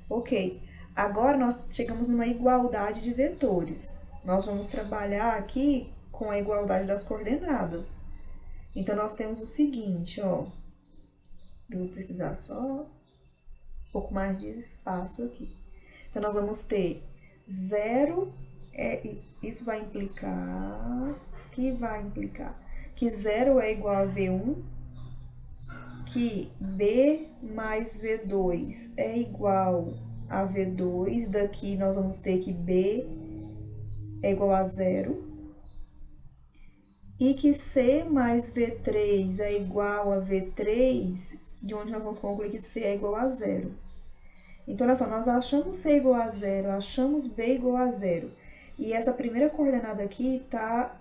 Ok. Agora, nós chegamos numa igualdade de vetores. Nós vamos trabalhar aqui com a igualdade das coordenadas. Então, nós temos o seguinte, ó. Eu vou precisar só um pouco mais de espaço aqui. Então, nós vamos ter 0, isso vai implicar, que 0 é igual a V1, que B mais V2 é igual a V2, daqui nós vamos ter que B é igual a 0, e que C mais V3 é igual a V3, de onde nós vamos concluir que C é igual a 0. Então, olha só, nós achamos C igual a 0, achamos B igual a 0. E essa primeira coordenada aqui tá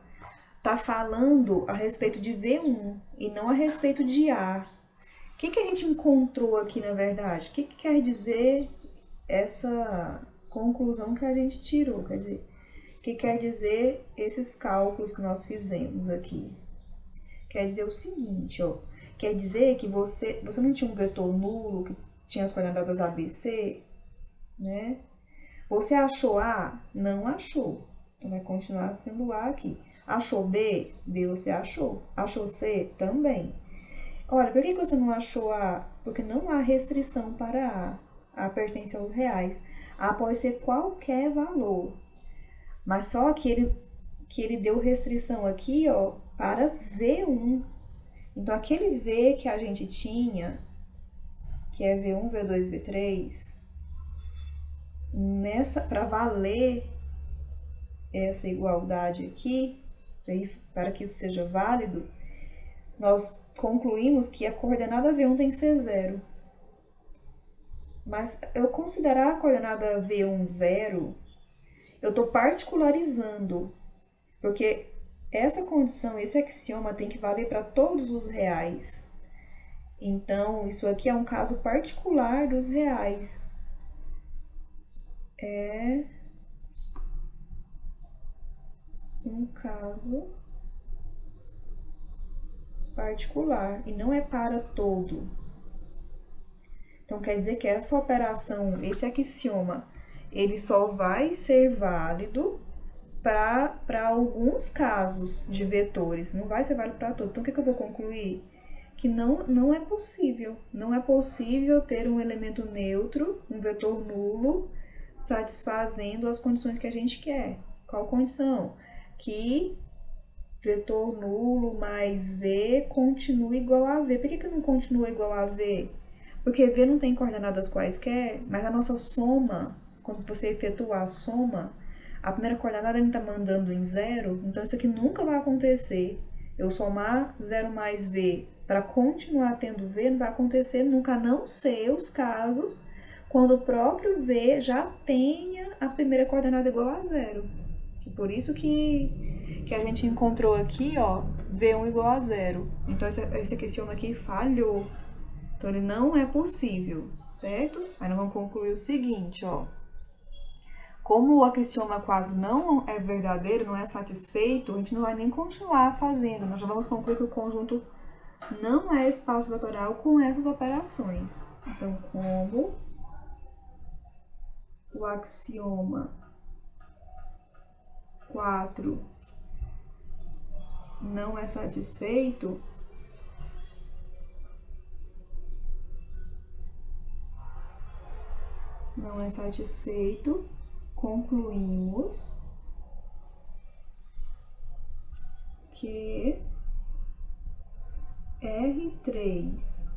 falando a respeito de V1 e não a respeito de A. O que a gente encontrou aqui, na verdade? O que quer dizer essa conclusão que a gente tirou? Quer dizer, o que quer dizer esses cálculos que nós fizemos aqui? Quer dizer o seguinte, ó. Quer dizer que você não tinha um vetor nulo que tinha as coordenadas ABC, né? Você achou A? Não achou. Então, vai continuar sendo A aqui. Achou B? B você achou. Achou C? Também. Olha, por que você não achou A? Porque não há restrição para A. A pertence aos reais. A pode ser qualquer valor. Mas só que ele deu restrição aqui, ó, para V1. Então, aquele V que a gente tinha, que é V1, V2, V3, para valer essa igualdade aqui, para que isso seja válido, nós concluímos que a coordenada V1 tem que ser 0. Mas eu considerar a coordenada V1 0, eu estou particularizando, porque essa condição, esse axioma tem que valer para todos os reais. Então, isso aqui é um caso particular dos reais. É um caso particular e não é para todo. Então, quer dizer que essa operação, esse axioma, ele só vai ser válido para alguns casos de vetores, não vai ser válido para todos. Então, o que eu vou concluir? Que não é possível. Não é possível ter um elemento neutro, um vetor nulo, satisfazendo as condições que a gente quer. Qual condição? Que vetor nulo mais V continue igual a V. Por que não continua igual a V? Porque V não tem coordenadas quaisquer, mas a nossa soma, quando você efetuar a soma, a primeira coordenada ele está mandando em 0, então isso aqui nunca vai acontecer. Eu somar 0 mais V para continuar tendo V não vai acontecer nunca, a não ser os casos quando o próprio V já tenha a primeira coordenada igual a 0. Por isso que a gente encontrou aqui, ó, V1 igual a 0. Então, esse axioma aqui falhou. Então, ele não é possível, certo? Aí, nós vamos concluir o seguinte, ó. Como o axioma 4 não é verdadeiro, não é satisfeito, a gente não vai nem continuar fazendo. Nós já vamos concluir que o conjunto não é espaço vetorial com essas operações. Então, como o axioma 4 não é satisfeito, concluímos que R3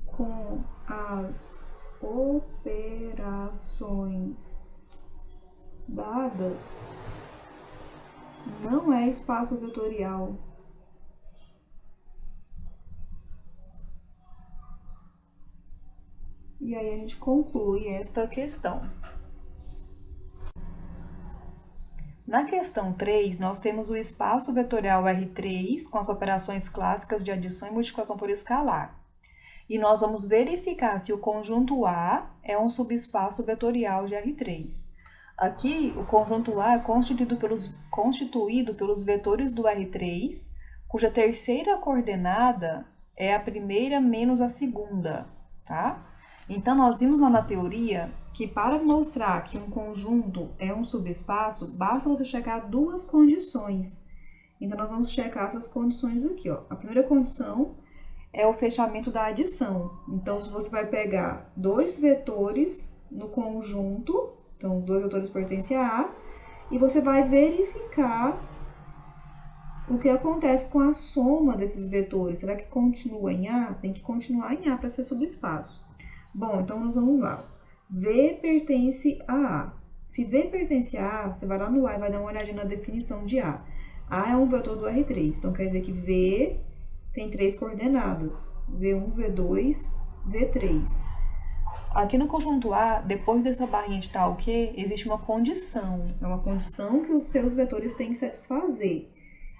com as operações dadas não é espaço vetorial. E aí a gente conclui esta questão. Na questão 3, nós temos o espaço vetorial R3 com as operações clássicas de adição e multiplicação por escalar. E nós vamos verificar se o conjunto A é um subespaço vetorial de R3. Aqui, o conjunto A é constituído pelos vetores do R3, cuja terceira coordenada é a primeira menos a segunda, tá? Então, nós vimos lá na teoria que para mostrar que um conjunto é um subespaço, basta você checar duas condições. Então, nós vamos checar essas condições aqui, ó. A primeira condição é o fechamento da adição. Então, se você vai pegar dois vetores no conjunto, então, dois vetores pertencem a A, e você vai verificar o que acontece com a soma desses vetores. Será que continua em A? Tem que continuar em A para ser subespaço. Bom, então nós vamos lá. V pertence a A. Se V pertence a A, você vai lá no A e vai dar uma olhadinha na definição de A. A é um vetor do R3, então quer dizer que V tem três coordenadas. V1, V2, V3. Aqui no conjunto A, depois dessa barrinha de tal que, existe uma condição. É uma condição que os seus vetores têm que satisfazer.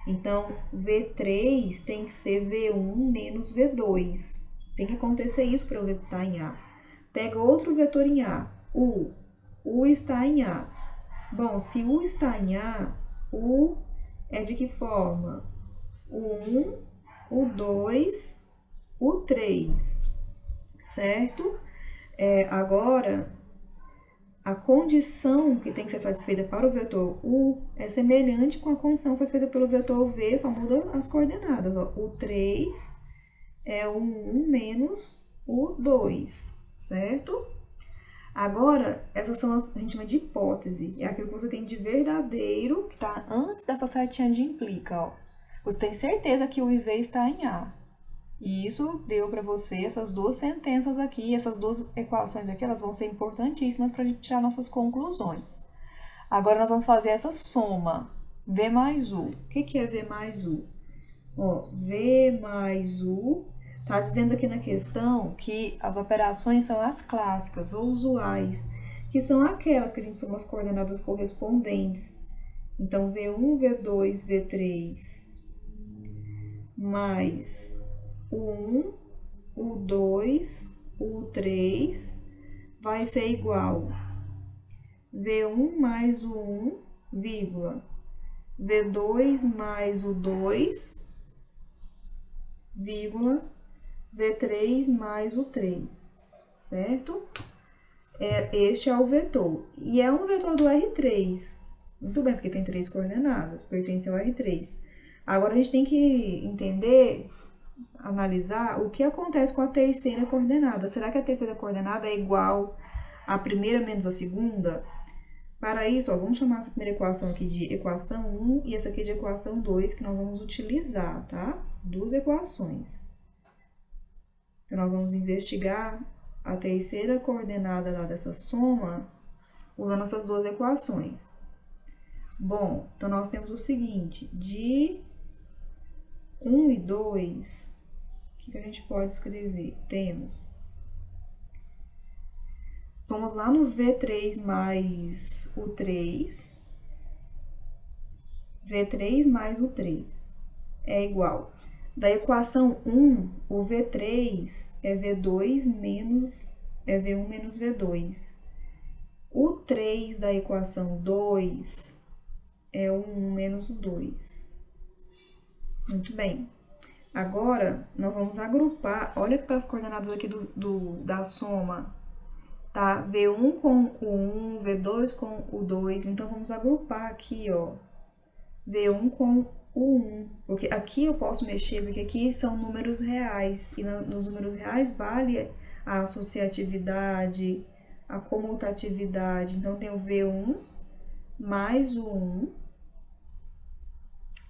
Então, V3 tem que ser V1 menos V2. Tem que acontecer isso para eu estar em A. Pega outro vetor em A, U. U está em A. Bom, se U está em A, U é de que forma? U1, U2, U3, certo? Agora, a condição que tem que ser satisfeita para o vetor U é semelhante com a condição satisfeita pelo vetor V, só muda as coordenadas. Ó. U3 é o 1 menos o 2. certo? Agora, essas são as, a gente chama de hipótese, é aquilo que você tem de verdadeiro, que está antes dessa setinha de implica, ó. Você tem certeza que o IV está em A. E isso deu para você essas duas sentenças aqui, essas duas equações aqui, elas vão ser importantíssimas para a gente tirar nossas conclusões. Agora, nós vamos fazer essa soma, V mais U. O que é V mais U? Ó, V mais U, tá dizendo aqui na questão que as operações são as clássicas ou usuais, que são aquelas que a gente soma as coordenadas correspondentes. Então, V1, V2, V3, mais U1, U2, U3, vai ser igual V1 mais U1, vírgula, V2 mais U2, vírgula, V3 mais o 3, certo? Este é o vetor. E é um vetor do R3. Muito bem, porque tem 3 coordenadas, pertence ao R3. Agora, a gente tem que entender, analisar o que acontece com a terceira coordenada. Será que a terceira coordenada é igual à primeira menos a segunda? Para isso, ó, vamos chamar essa primeira equação aqui de equação 1 e essa aqui de equação 2, que nós vamos utilizar, tá? Essas duas equações. Então, nós vamos investigar a terceira coordenada lá dessa soma usando essas duas equações. Bom, então, nós temos o seguinte, de 1 e 2, o que a gente pode escrever? Temos... Vamos lá no V3 mais o 3. V3 mais o 3 é igual. Da equação 1, o V3 é V2 menos, é V1 menos V2. O 3 da equação 2 é o 1 menos o 2. Muito bem. Agora, nós vamos agrupar, olha para as coordenadas aqui da soma. Tá? V1 com o 1, V2 com o 2. Então, vamos agrupar aqui, ó. V1 com o 1. Porque aqui eu posso mexer, porque aqui são números reais. E nos números reais vale a associatividade, a comutatividade. Então, tem o V1 mais o 1.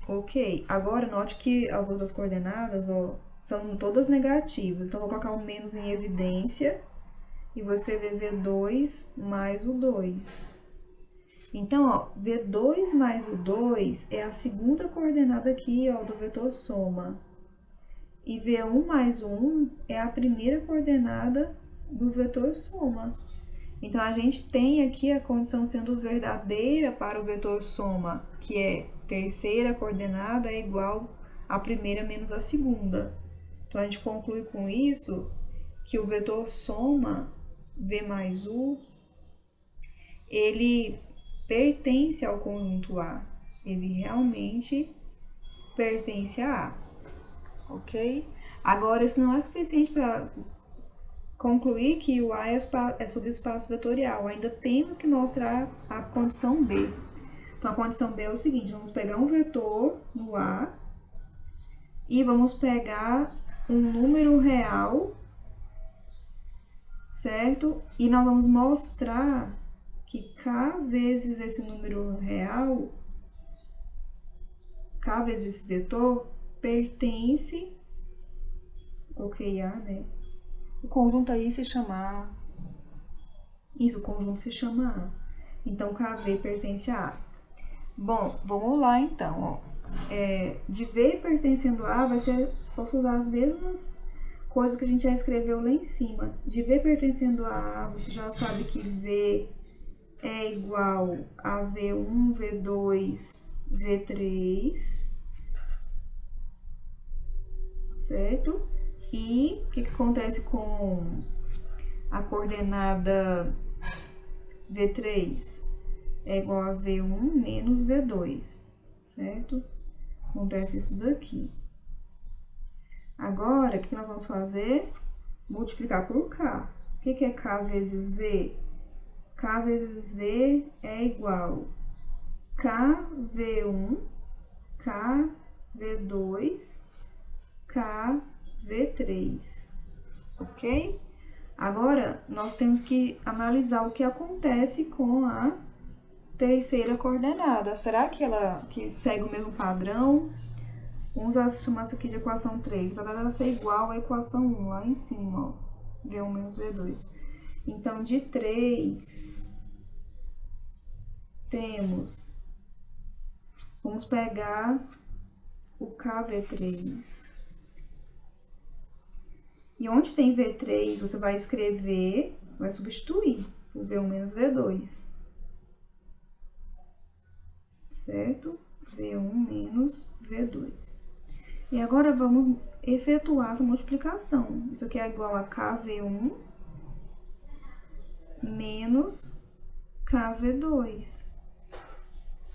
Ok. Agora, note que as outras coordenadas, ó, são todas negativas. Então, vou colocar o menos em evidência. E vou escrever V2 mais o 2. Então, ó, V2 mais o 2 é a segunda coordenada aqui, ó, do vetor soma. E V1 mais o 1 é a primeira coordenada do vetor soma. Então, a gente tem aqui a condição sendo verdadeira para o vetor soma, que é terceira coordenada é igual a primeira menos a segunda. Então, a gente conclui com isso que o vetor soma V mais U, ele pertence ao conjunto A. Ele realmente pertence a A. Ok? Agora, isso não é suficiente para concluir que o A é subespaço vetorial. Ainda temos que mostrar a condição B. Então, a condição B é o seguinte, vamos pegar um vetor no A e vamos pegar um número real, certo? E nós vamos mostrar que K vezes esse número real, K vezes esse vetor, pertence, ok, A, né? O conjunto aí se chama A. Isso, o conjunto se chama A. Então, KV pertence a A. Bom, vamos lá então, ó. De V pertencendo a A, posso usar as mesmas coisas que a gente já escreveu lá em cima. De V pertencendo a A, você já sabe que V é igual a V1, V2, V3, certo? E o que acontece com a coordenada V3? É igual a V1 menos V2, certo? Acontece isso daqui. Agora, o que nós vamos fazer? Multiplicar por K. O que é K vezes V? K vezes V é igual KV1, KV2, KV3, ok? Agora, nós temos que analisar o que acontece com a terceira coordenada. Será que ela segue o mesmo padrão? Vamos chamar isso aqui de equação 3. Para ela ser igual à equação 1, lá em cima, ó. V1 menos V2. Então, de 3, temos... Vamos pegar o KV3. E onde tem V3, você vai escrever, vai substituir por V1 menos V2. Certo? V1 menos V2. E agora vamos efetuar essa multiplicação. Isso aqui é igual a KV1 menos KV2.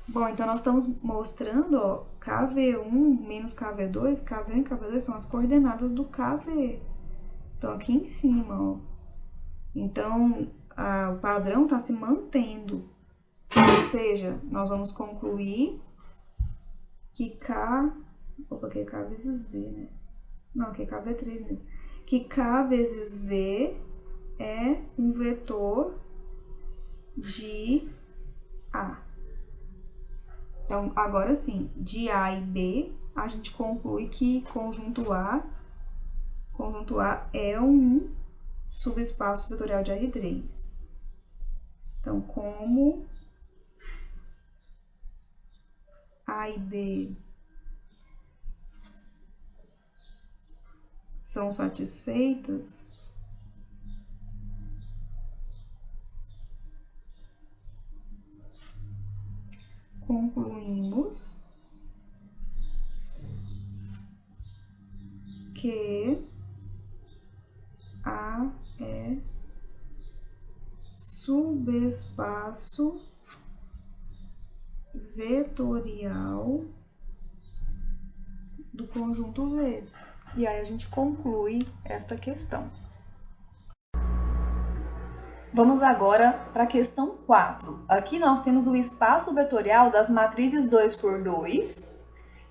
Bom, então nós estamos mostrando, ó, KV1 menos KV2, KV1 e KV2 são as coordenadas do KV. Então, aqui em cima, ó. Então, o padrão está se mantendo. Ou seja, nós vamos concluir que K... Opa, aqui é K vezes V, né? Não, aqui é KV3 mesmo. Que K vezes V é um vetor de A. Então, agora sim, de A e B, a gente conclui que conjunto A é um subespaço vetorial de R3. Então, como A e B são satisfeitas, concluímos que A é subespaço vetorial do conjunto V. E aí a gente conclui esta questão. Vamos agora para a questão 4. Aqui nós temos o espaço vetorial das matrizes 2 por 2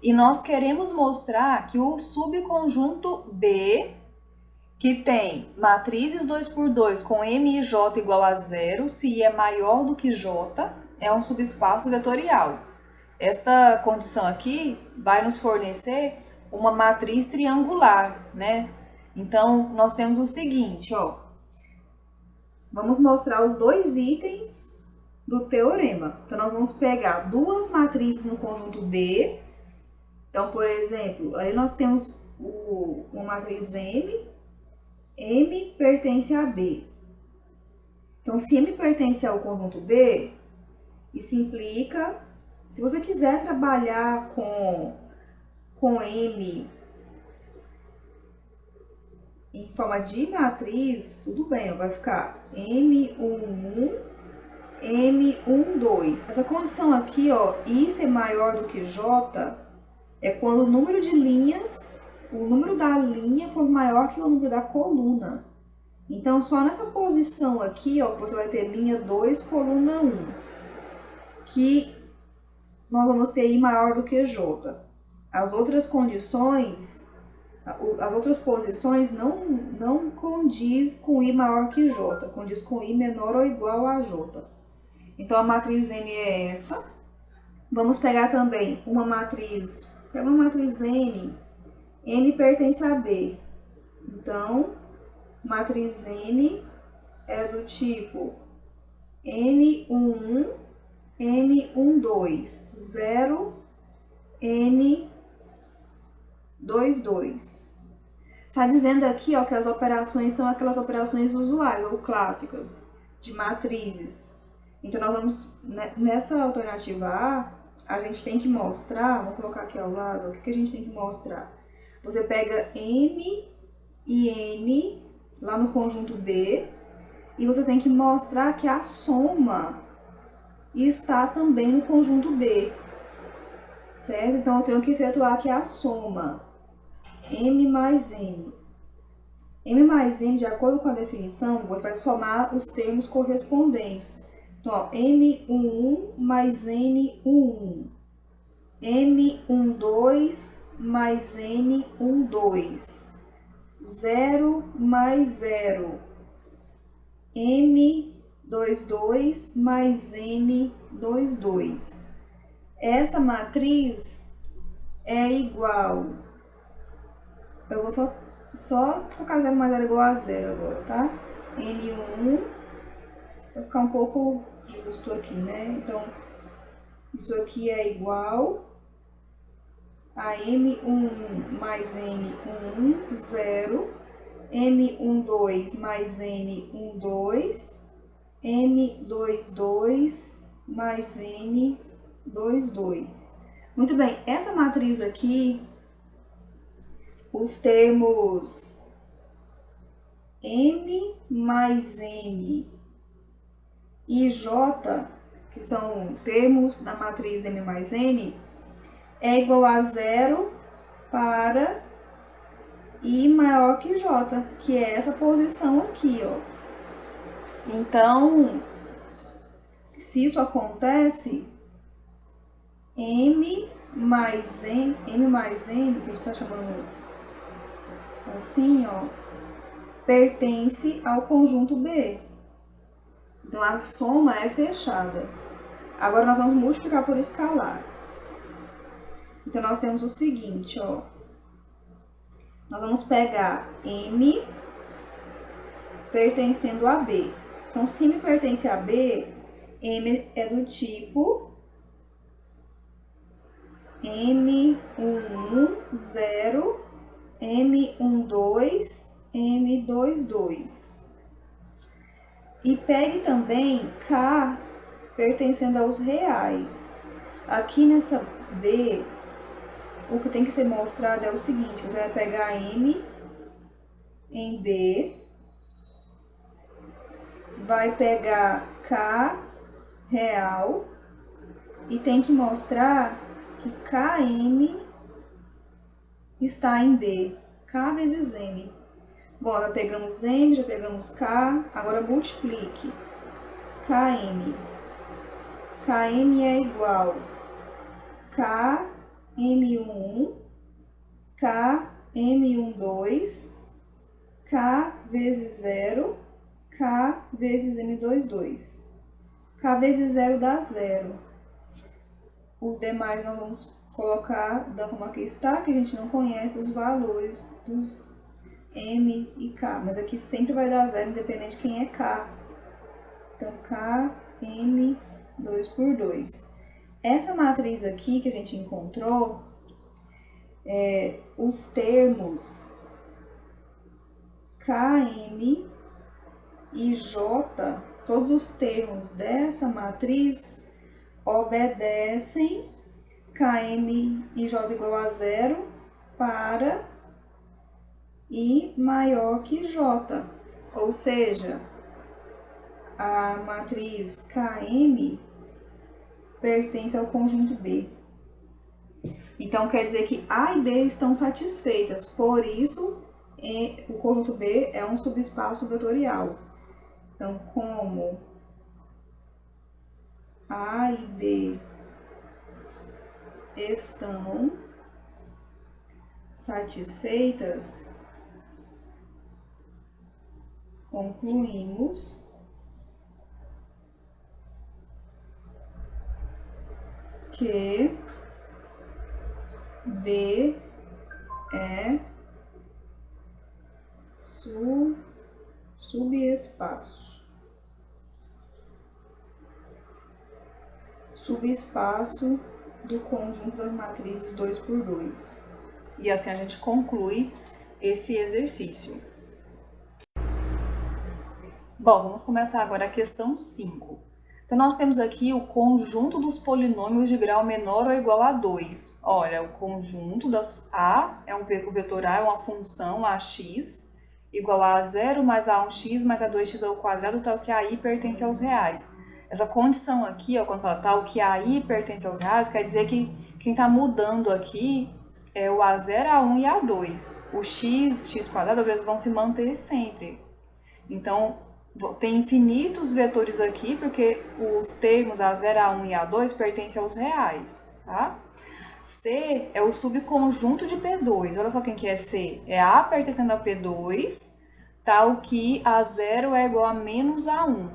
e nós queremos mostrar que o subconjunto B, que tem matrizes 2 por 2 com M e J igual a 0, se I é maior do que J, é um subespaço vetorial. Esta condição aqui vai nos fornecer uma matriz triangular, né? Então, nós temos o seguinte, ó. Vamos mostrar os dois itens do teorema. Então, nós vamos pegar duas matrizes no conjunto B. Então, por exemplo, ali nós temos uma matriz M. M pertence a B. Então, se M pertence ao conjunto B, isso implica, se você quiser trabalhar com M em forma de matriz, tudo bem, vai ficar M11, M12. Essa condição aqui, ó, I ser maior do que J, é quando o número de linhas, o número da linha for maior que o número da coluna. Então, só nessa posição aqui, ó, você vai ter linha 2, coluna 1, que nós vamos ter I maior do que J. As outras condições, as outras posições não condiz com I maior que J, condiz com I menor ou igual a J. Então, a matriz M é essa. Vamos pegar também uma matriz, N. N pertence a B. Então, matriz N é do tipo N11, M12, 0, N22. Está dizendo aqui, ó, que as operações são aquelas operações usuais ou clássicas de matrizes. Então, nós vamos, nessa alternativa A gente tem que mostrar, vou colocar aqui ao lado, o que a gente tem que mostrar? Você pega M e N lá no conjunto B e você tem que mostrar que a soma está também no conjunto B, certo? Então, eu tenho que efetuar aqui a soma, M mais N. M mais N, de acordo com a definição, você vai somar os termos correspondentes. Então, ó, M11 mais N11, M12 mais N12, 0 mais 0, M22 mais N22. Esta matriz é igual... Eu vou só trocar 0 mais 0 igual a 0 agora, tá? N1, vai ficar um pouco justo aqui, né? Então, isso aqui é igual a M11 mais N11, 0, M12 mais N12, M22 mais N22. Muito bem, essa matriz aqui, os termos M mais N e J, que são termos da matriz M mais N, é igual a 0 para I maior que J, que é essa posição aqui, ó. Então, se isso acontece, M mais N, que a gente está chamando assim, ó, pertence ao conjunto B. Então, a soma é fechada. Agora, nós vamos multiplicar por escalar. Então, nós temos o seguinte, ó. Nós vamos pegar M pertencendo a B. Então, se M pertence a B, M é do tipo M11, 0, M12, M22. E pegue também K pertencendo aos reais. Aqui nessa B, o que tem que ser mostrado é o seguinte: você vai pegar M em B, vai pegar K real e tem que mostrar que KM está em B. K vezes M. Bom, já pegamos M, já pegamos K, agora multiplique. KM. KM é igual KM11, KM12, K vezes 0, K vezes M22. K vezes 0 dá 0. Os demais nós vamos colocar da forma que está, que a gente não conhece os valores dos M e K. Mas aqui sempre vai dar 0, independente de quem é K. Então, K, M, 2 por 2. Essa matriz aqui que a gente encontrou, os termos KM e J, todos os termos dessa matriz obedecem KM e J igual a 0 para I maior que J. Ou seja, a matriz KM pertence ao conjunto B. Então, quer dizer que A e B estão satisfeitas, por isso o conjunto B é um subespaço vetorial. Então, como A e B estão satisfeitas, concluímos que B é subespaço do conjunto das matrizes 2 por 2. E assim a gente conclui esse exercício. Bom, vamos começar agora a questão 5. Então, nós temos aqui o conjunto dos polinômios de grau menor ou igual a 2. Olha, o conjunto das A, o vetor A é uma função AX, igual a 0 mais A1x mais A2x ao quadrado, tal que AI pertence aos reais. Essa condição aqui, ó, quando fala tal que AI pertence aos reais, quer dizer que quem está mudando aqui é o A0, A1 e A2. O x quadrado, eles vão se manter sempre. Então, tem infinitos vetores aqui, porque os termos A0, A1 e A2 pertencem aos reais, tá? C é o subconjunto de P2. Olha só quem que é C. É A pertencendo a P2 tal que A0 é igual a menos A1.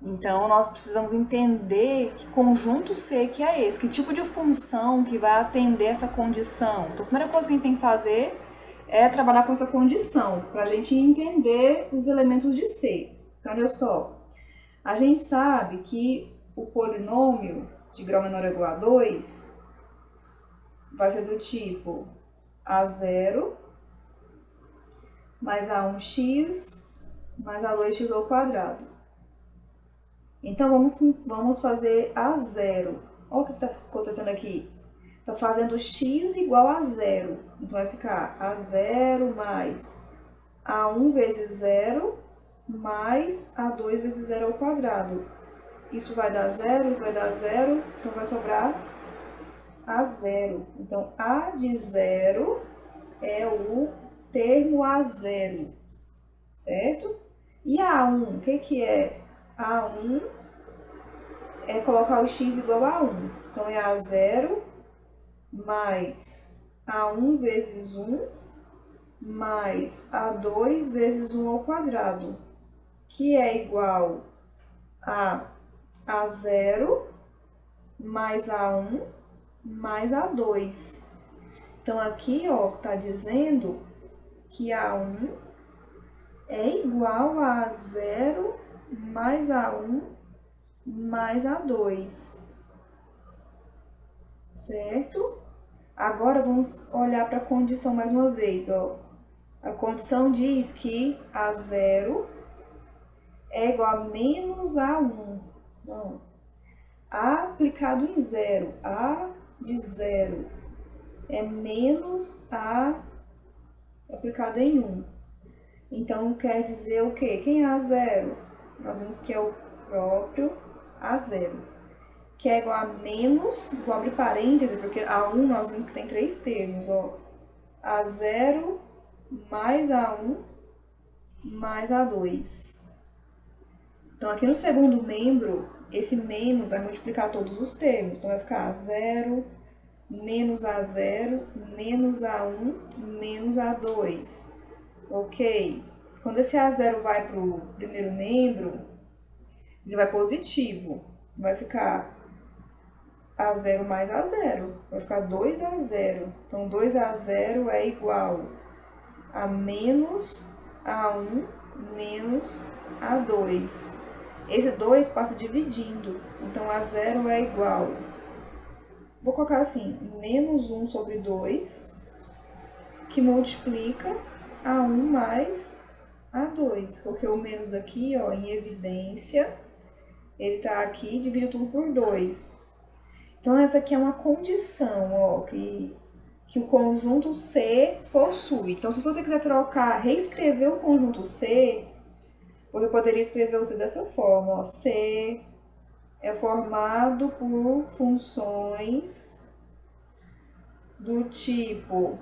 Então, nós precisamos entender que conjunto C que é esse, que tipo de função que vai atender essa condição. Então, a primeira coisa que a gente tem que fazer é trabalhar com essa condição, para a gente entender os elementos de C. Então, olha só, a gente sabe que o polinômio de grau menor ou igual a 2 vai ser do tipo A0 mais A1x mais A2x ao quadrado. Então, vamos fazer A0. Olha o que está acontecendo aqui. Está fazendo x igual a 0. Então, vai ficar A0 mais A1 vezes 0 mais A2 vezes 0 ao quadrado. Isso vai dar 0, isso vai dar 0. Então, vai sobrar A0. Então, A de 0 é o termo A0, certo? E A1, o que é? A1 é colocar o x igual a 1. Então, é A0 mais A1 vezes 1 mais A2 vezes 1 ao quadrado, que é igual a A0 mais A1 mais A2. Então, aqui, ó, tá dizendo que A1 é igual a A0 mais A1 mais A2, certo? Agora, vamos olhar para a condição mais uma vez, ó. A condição diz que A0 é igual a menos A1. Não. A aplicado em 0. A de 0 é menos A aplicado em 1. Então, quer dizer o quê? Quem é A0? Nós vimos que é o próprio A0. Que é igual a menos, vou abrir parêntese, porque A1 nós vimos que tem 3 termos, ó. A0 mais A1 mais A2. Então, aqui no segundo membro, esse menos vai multiplicar todos os termos. Então, vai ficar A0 menos A0 menos A1 menos A2. Ok? Quando esse A0 vai para o primeiro membro, ele vai positivo. Vai ficar A0 mais A0. Vai ficar 2A0. Então, 2A0 é igual a menos A1 menos A2. Esse 2 passa dividindo. Então, A0 é igual... Vou colocar assim, menos 1 sobre 2, que multiplica A1 mais A2. Coloquei o menos aqui, ó, em evidência. Ele tá aqui, dividiu tudo por 2. Então, essa aqui é uma condição, ó, que o conjunto C possui. Então, se você quiser trocar, reescrever o conjunto C, você poderia escrever o C dessa forma, ó. C é formado por funções do tipo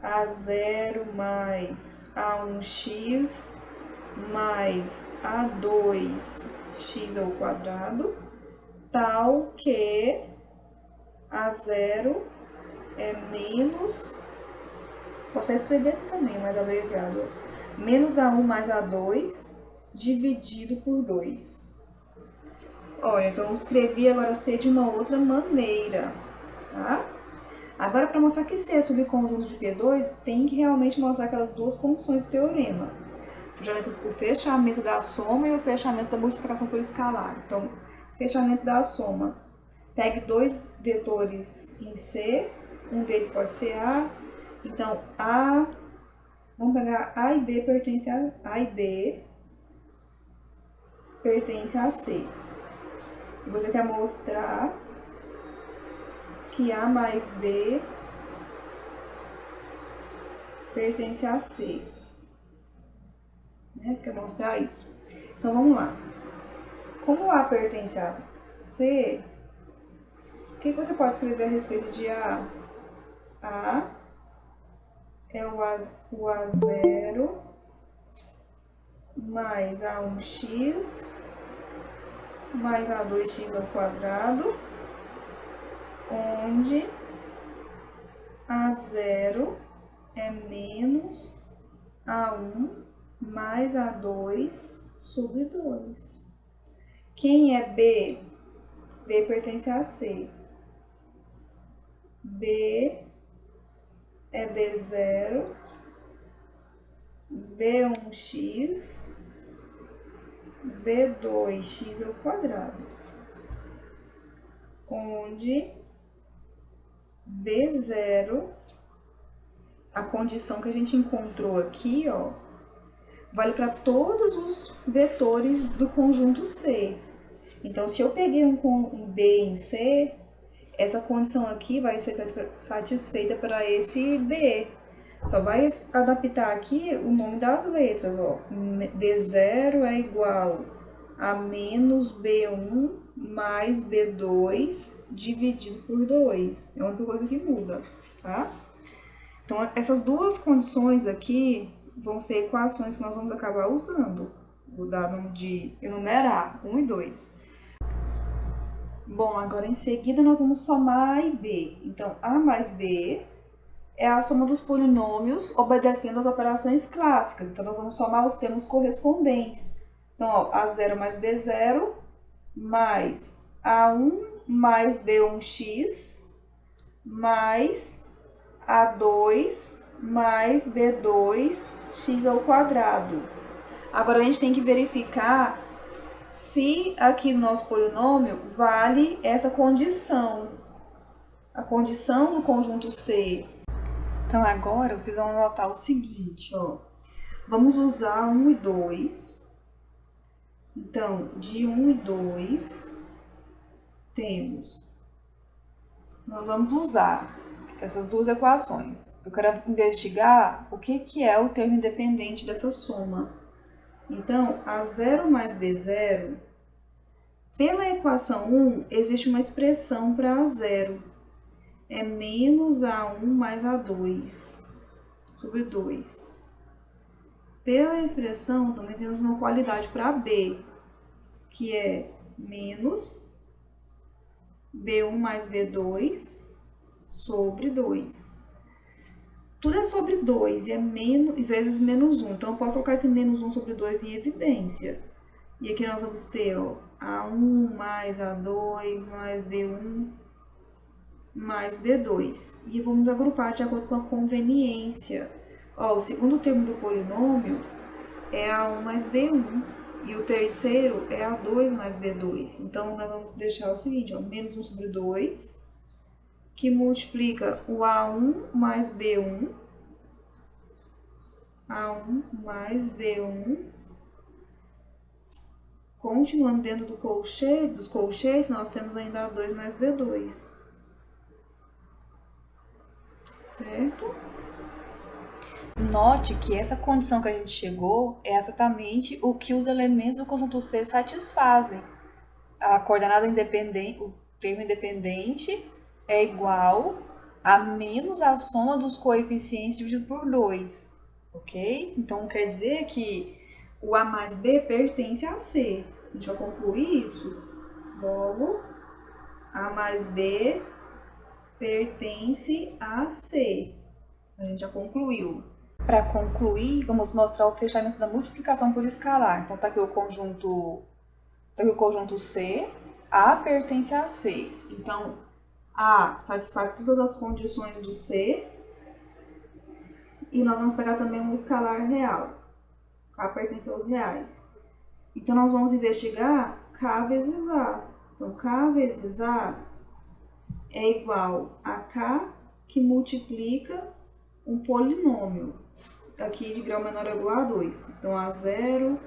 A0 mais A1x mais A2x ao quadrado, tal que A0 é menos, posso escrever assim também, mais abreviado, menos A1 mais A2 dividido por 2. Olha, então eu escrevi agora C de uma outra maneira, tá? Agora, para mostrar que C é subconjunto de P2, tem que realmente mostrar aquelas duas condições do teorema. O fechamento da soma e o fechamento da multiplicação por escalar. Então, fechamento da soma. Pegue dois vetores em C, um deles pode ser A. Então, A, vamos pegar A e B pertence a e B pertence a C. E você quer mostrar que A mais B pertence a C. Você quer mostrar isso? Então, vamos lá. Como A pertence a C, o que você pode escrever a respeito de A? A é o A0 mais A1x mais A2x ao quadrado, onde A0 é menos A1 mais A2 sobre 2. Quem é B? B pertence a C. B é B0, B1x, B2x ao quadrado, onde B0, a condição que a gente encontrou aqui, ó, vale para todos os vetores do conjunto C. Então, se eu peguei um B em C, essa condição aqui vai ser satisfeita para esse B. Só vai adaptar aqui o nome das letras, ó. B0 é igual a menos B1 mais B2 dividido por 2. É a única coisa que muda, tá? Então, essas duas condições aqui vão ser equações que nós vamos acabar usando. Vou dar nome de enumerar 1 e 2. Bom, agora em seguida nós vamos somar A e B. Então, A mais B é a soma dos polinômios obedecendo às operações clássicas. Então, nós vamos somar os termos correspondentes. Então, ó, A0 mais B0 mais A1 mais B1x mais A2 mais B2x ao quadrado. Agora, a gente tem que verificar se aqui no nosso polinômio vale essa condição, a condição do conjunto C. Então, agora vocês vão notar o seguinte, ó. Vamos usar 1 e 2. Então, de 1 e 2, nós vamos usar essas duas equações. Eu quero investigar o que é o termo independente dessa soma. Então, A0 mais B0, pela equação 1, existe uma expressão para A0. É menos A1 mais A2 sobre 2. Pela expressão, também temos uma qualidade para B, que é menos B1 mais B2 sobre 2. Tudo é sobre 2 e é menos, vezes menos 1. Então, eu posso colocar esse menos 1 sobre 2 em evidência. E aqui nós vamos ter, ó, A1 mais A2 mais B1 mais B2. E vamos agrupar de acordo com a conveniência. Ó, o segundo termo do polinômio é A1 mais B1. E o terceiro é A2 mais B2. Então, nós vamos deixar o seguinte, ó, menos 1 sobre 2, que multiplica o A1 mais B1, A1 mais B1, continuando dentro dos colchetes, nós temos ainda A2 mais B2, certo? Note que essa condição que a gente chegou é exatamente o que os elementos do conjunto C satisfazem. A coordenada independente, o termo independente é igual a menos a soma dos coeficientes dividido por 2, ok? Então, quer dizer que o A mais B pertence a C. A gente vai concluir isso. Logo, A mais B pertence a C. A gente já concluiu. Para concluir, vamos mostrar o fechamento da multiplicação por escalar. Então, tá aqui o conjunto C. A pertence a C. Então, A satisfaz todas as condições do C. E nós vamos pegar também um escalar real. K pertence aos reais. Então, nós vamos investigar K vezes A. Então, K vezes A é igual a K que multiplica um polinômio. Aqui de grau menor ou igual a 2. Então, A0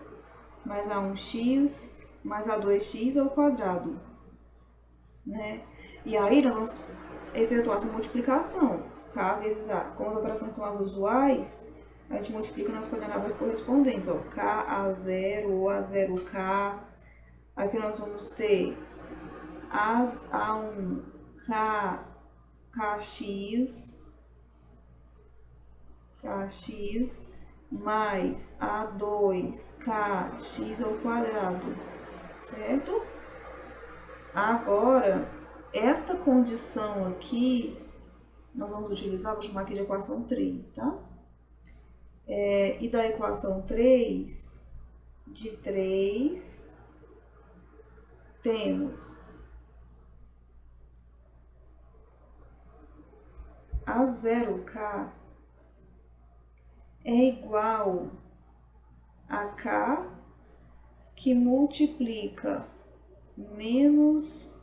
mais A1x mais A2x ao quadrado. Né? E aí, nós vamos efetuar essa multiplicação. K vezes A. Como as operações são as usuais, a gente multiplica nas coordenadas correspondentes. Ó, K, A0 ou A0K. Aqui nós vamos ter A1, K, KX mais A2, KX ao quadrado, certo? Agora, esta condição aqui, nós vamos utilizar, vou chamar aqui de equação 3, tá? E da equação 3, de 3, temos a 0k é igual a k que multiplica menos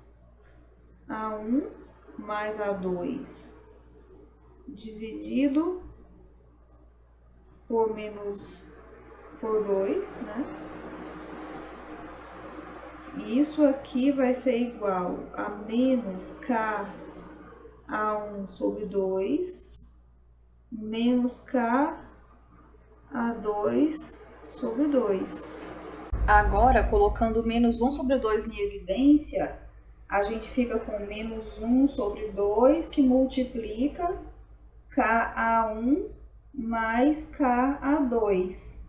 A1 mais A2 dividido por 2, né? E isso aqui vai ser igual a menos K A1 sobre 2 menos K A2 sobre 2. Agora, colocando menos 1 sobre 2 em evidência, a gente fica com menos 1 sobre 2 que multiplica KA1 mais KA2.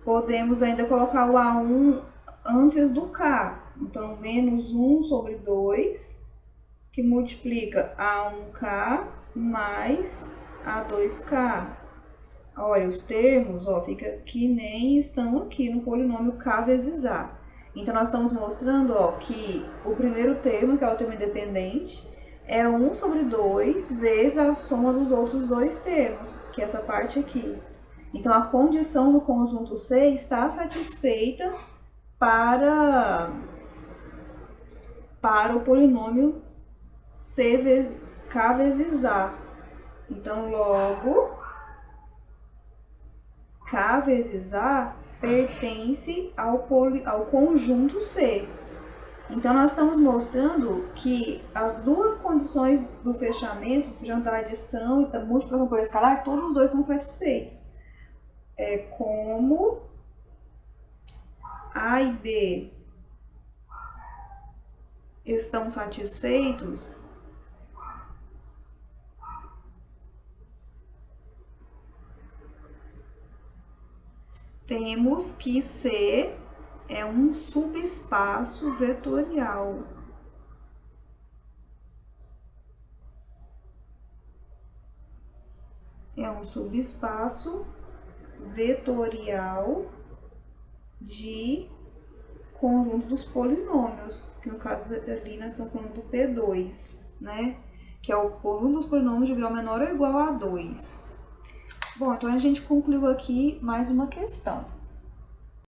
Podemos ainda colocar o A1 antes do K. Então, menos 1 sobre 2 que multiplica A1K mais A2K. Olha, os termos, ó, fica que nem estão aqui no polinômio K vezes A. Então, nós estamos mostrando, ó, que o primeiro termo, que é o termo independente, é 1 sobre 2 vezes a soma dos outros dois termos, que é essa parte aqui. Então, a condição do conjunto C está satisfeita para o polinômio K vezes A. Então, logo, K vezes A pertence ao conjunto C. Então, nós estamos mostrando que as duas condições do fechamento da adição e da multiplicação por escalar, todos os dois são satisfeitos. Como A e B estão satisfeitos, temos que C é um subespaço vetorial. É um subespaço vetorial de conjunto dos polinômios, que no caso ali nós estamos falando do P2, né? Que é o conjunto dos polinômios de grau menor ou igual a 2. Bom, então a gente concluiu aqui mais uma questão.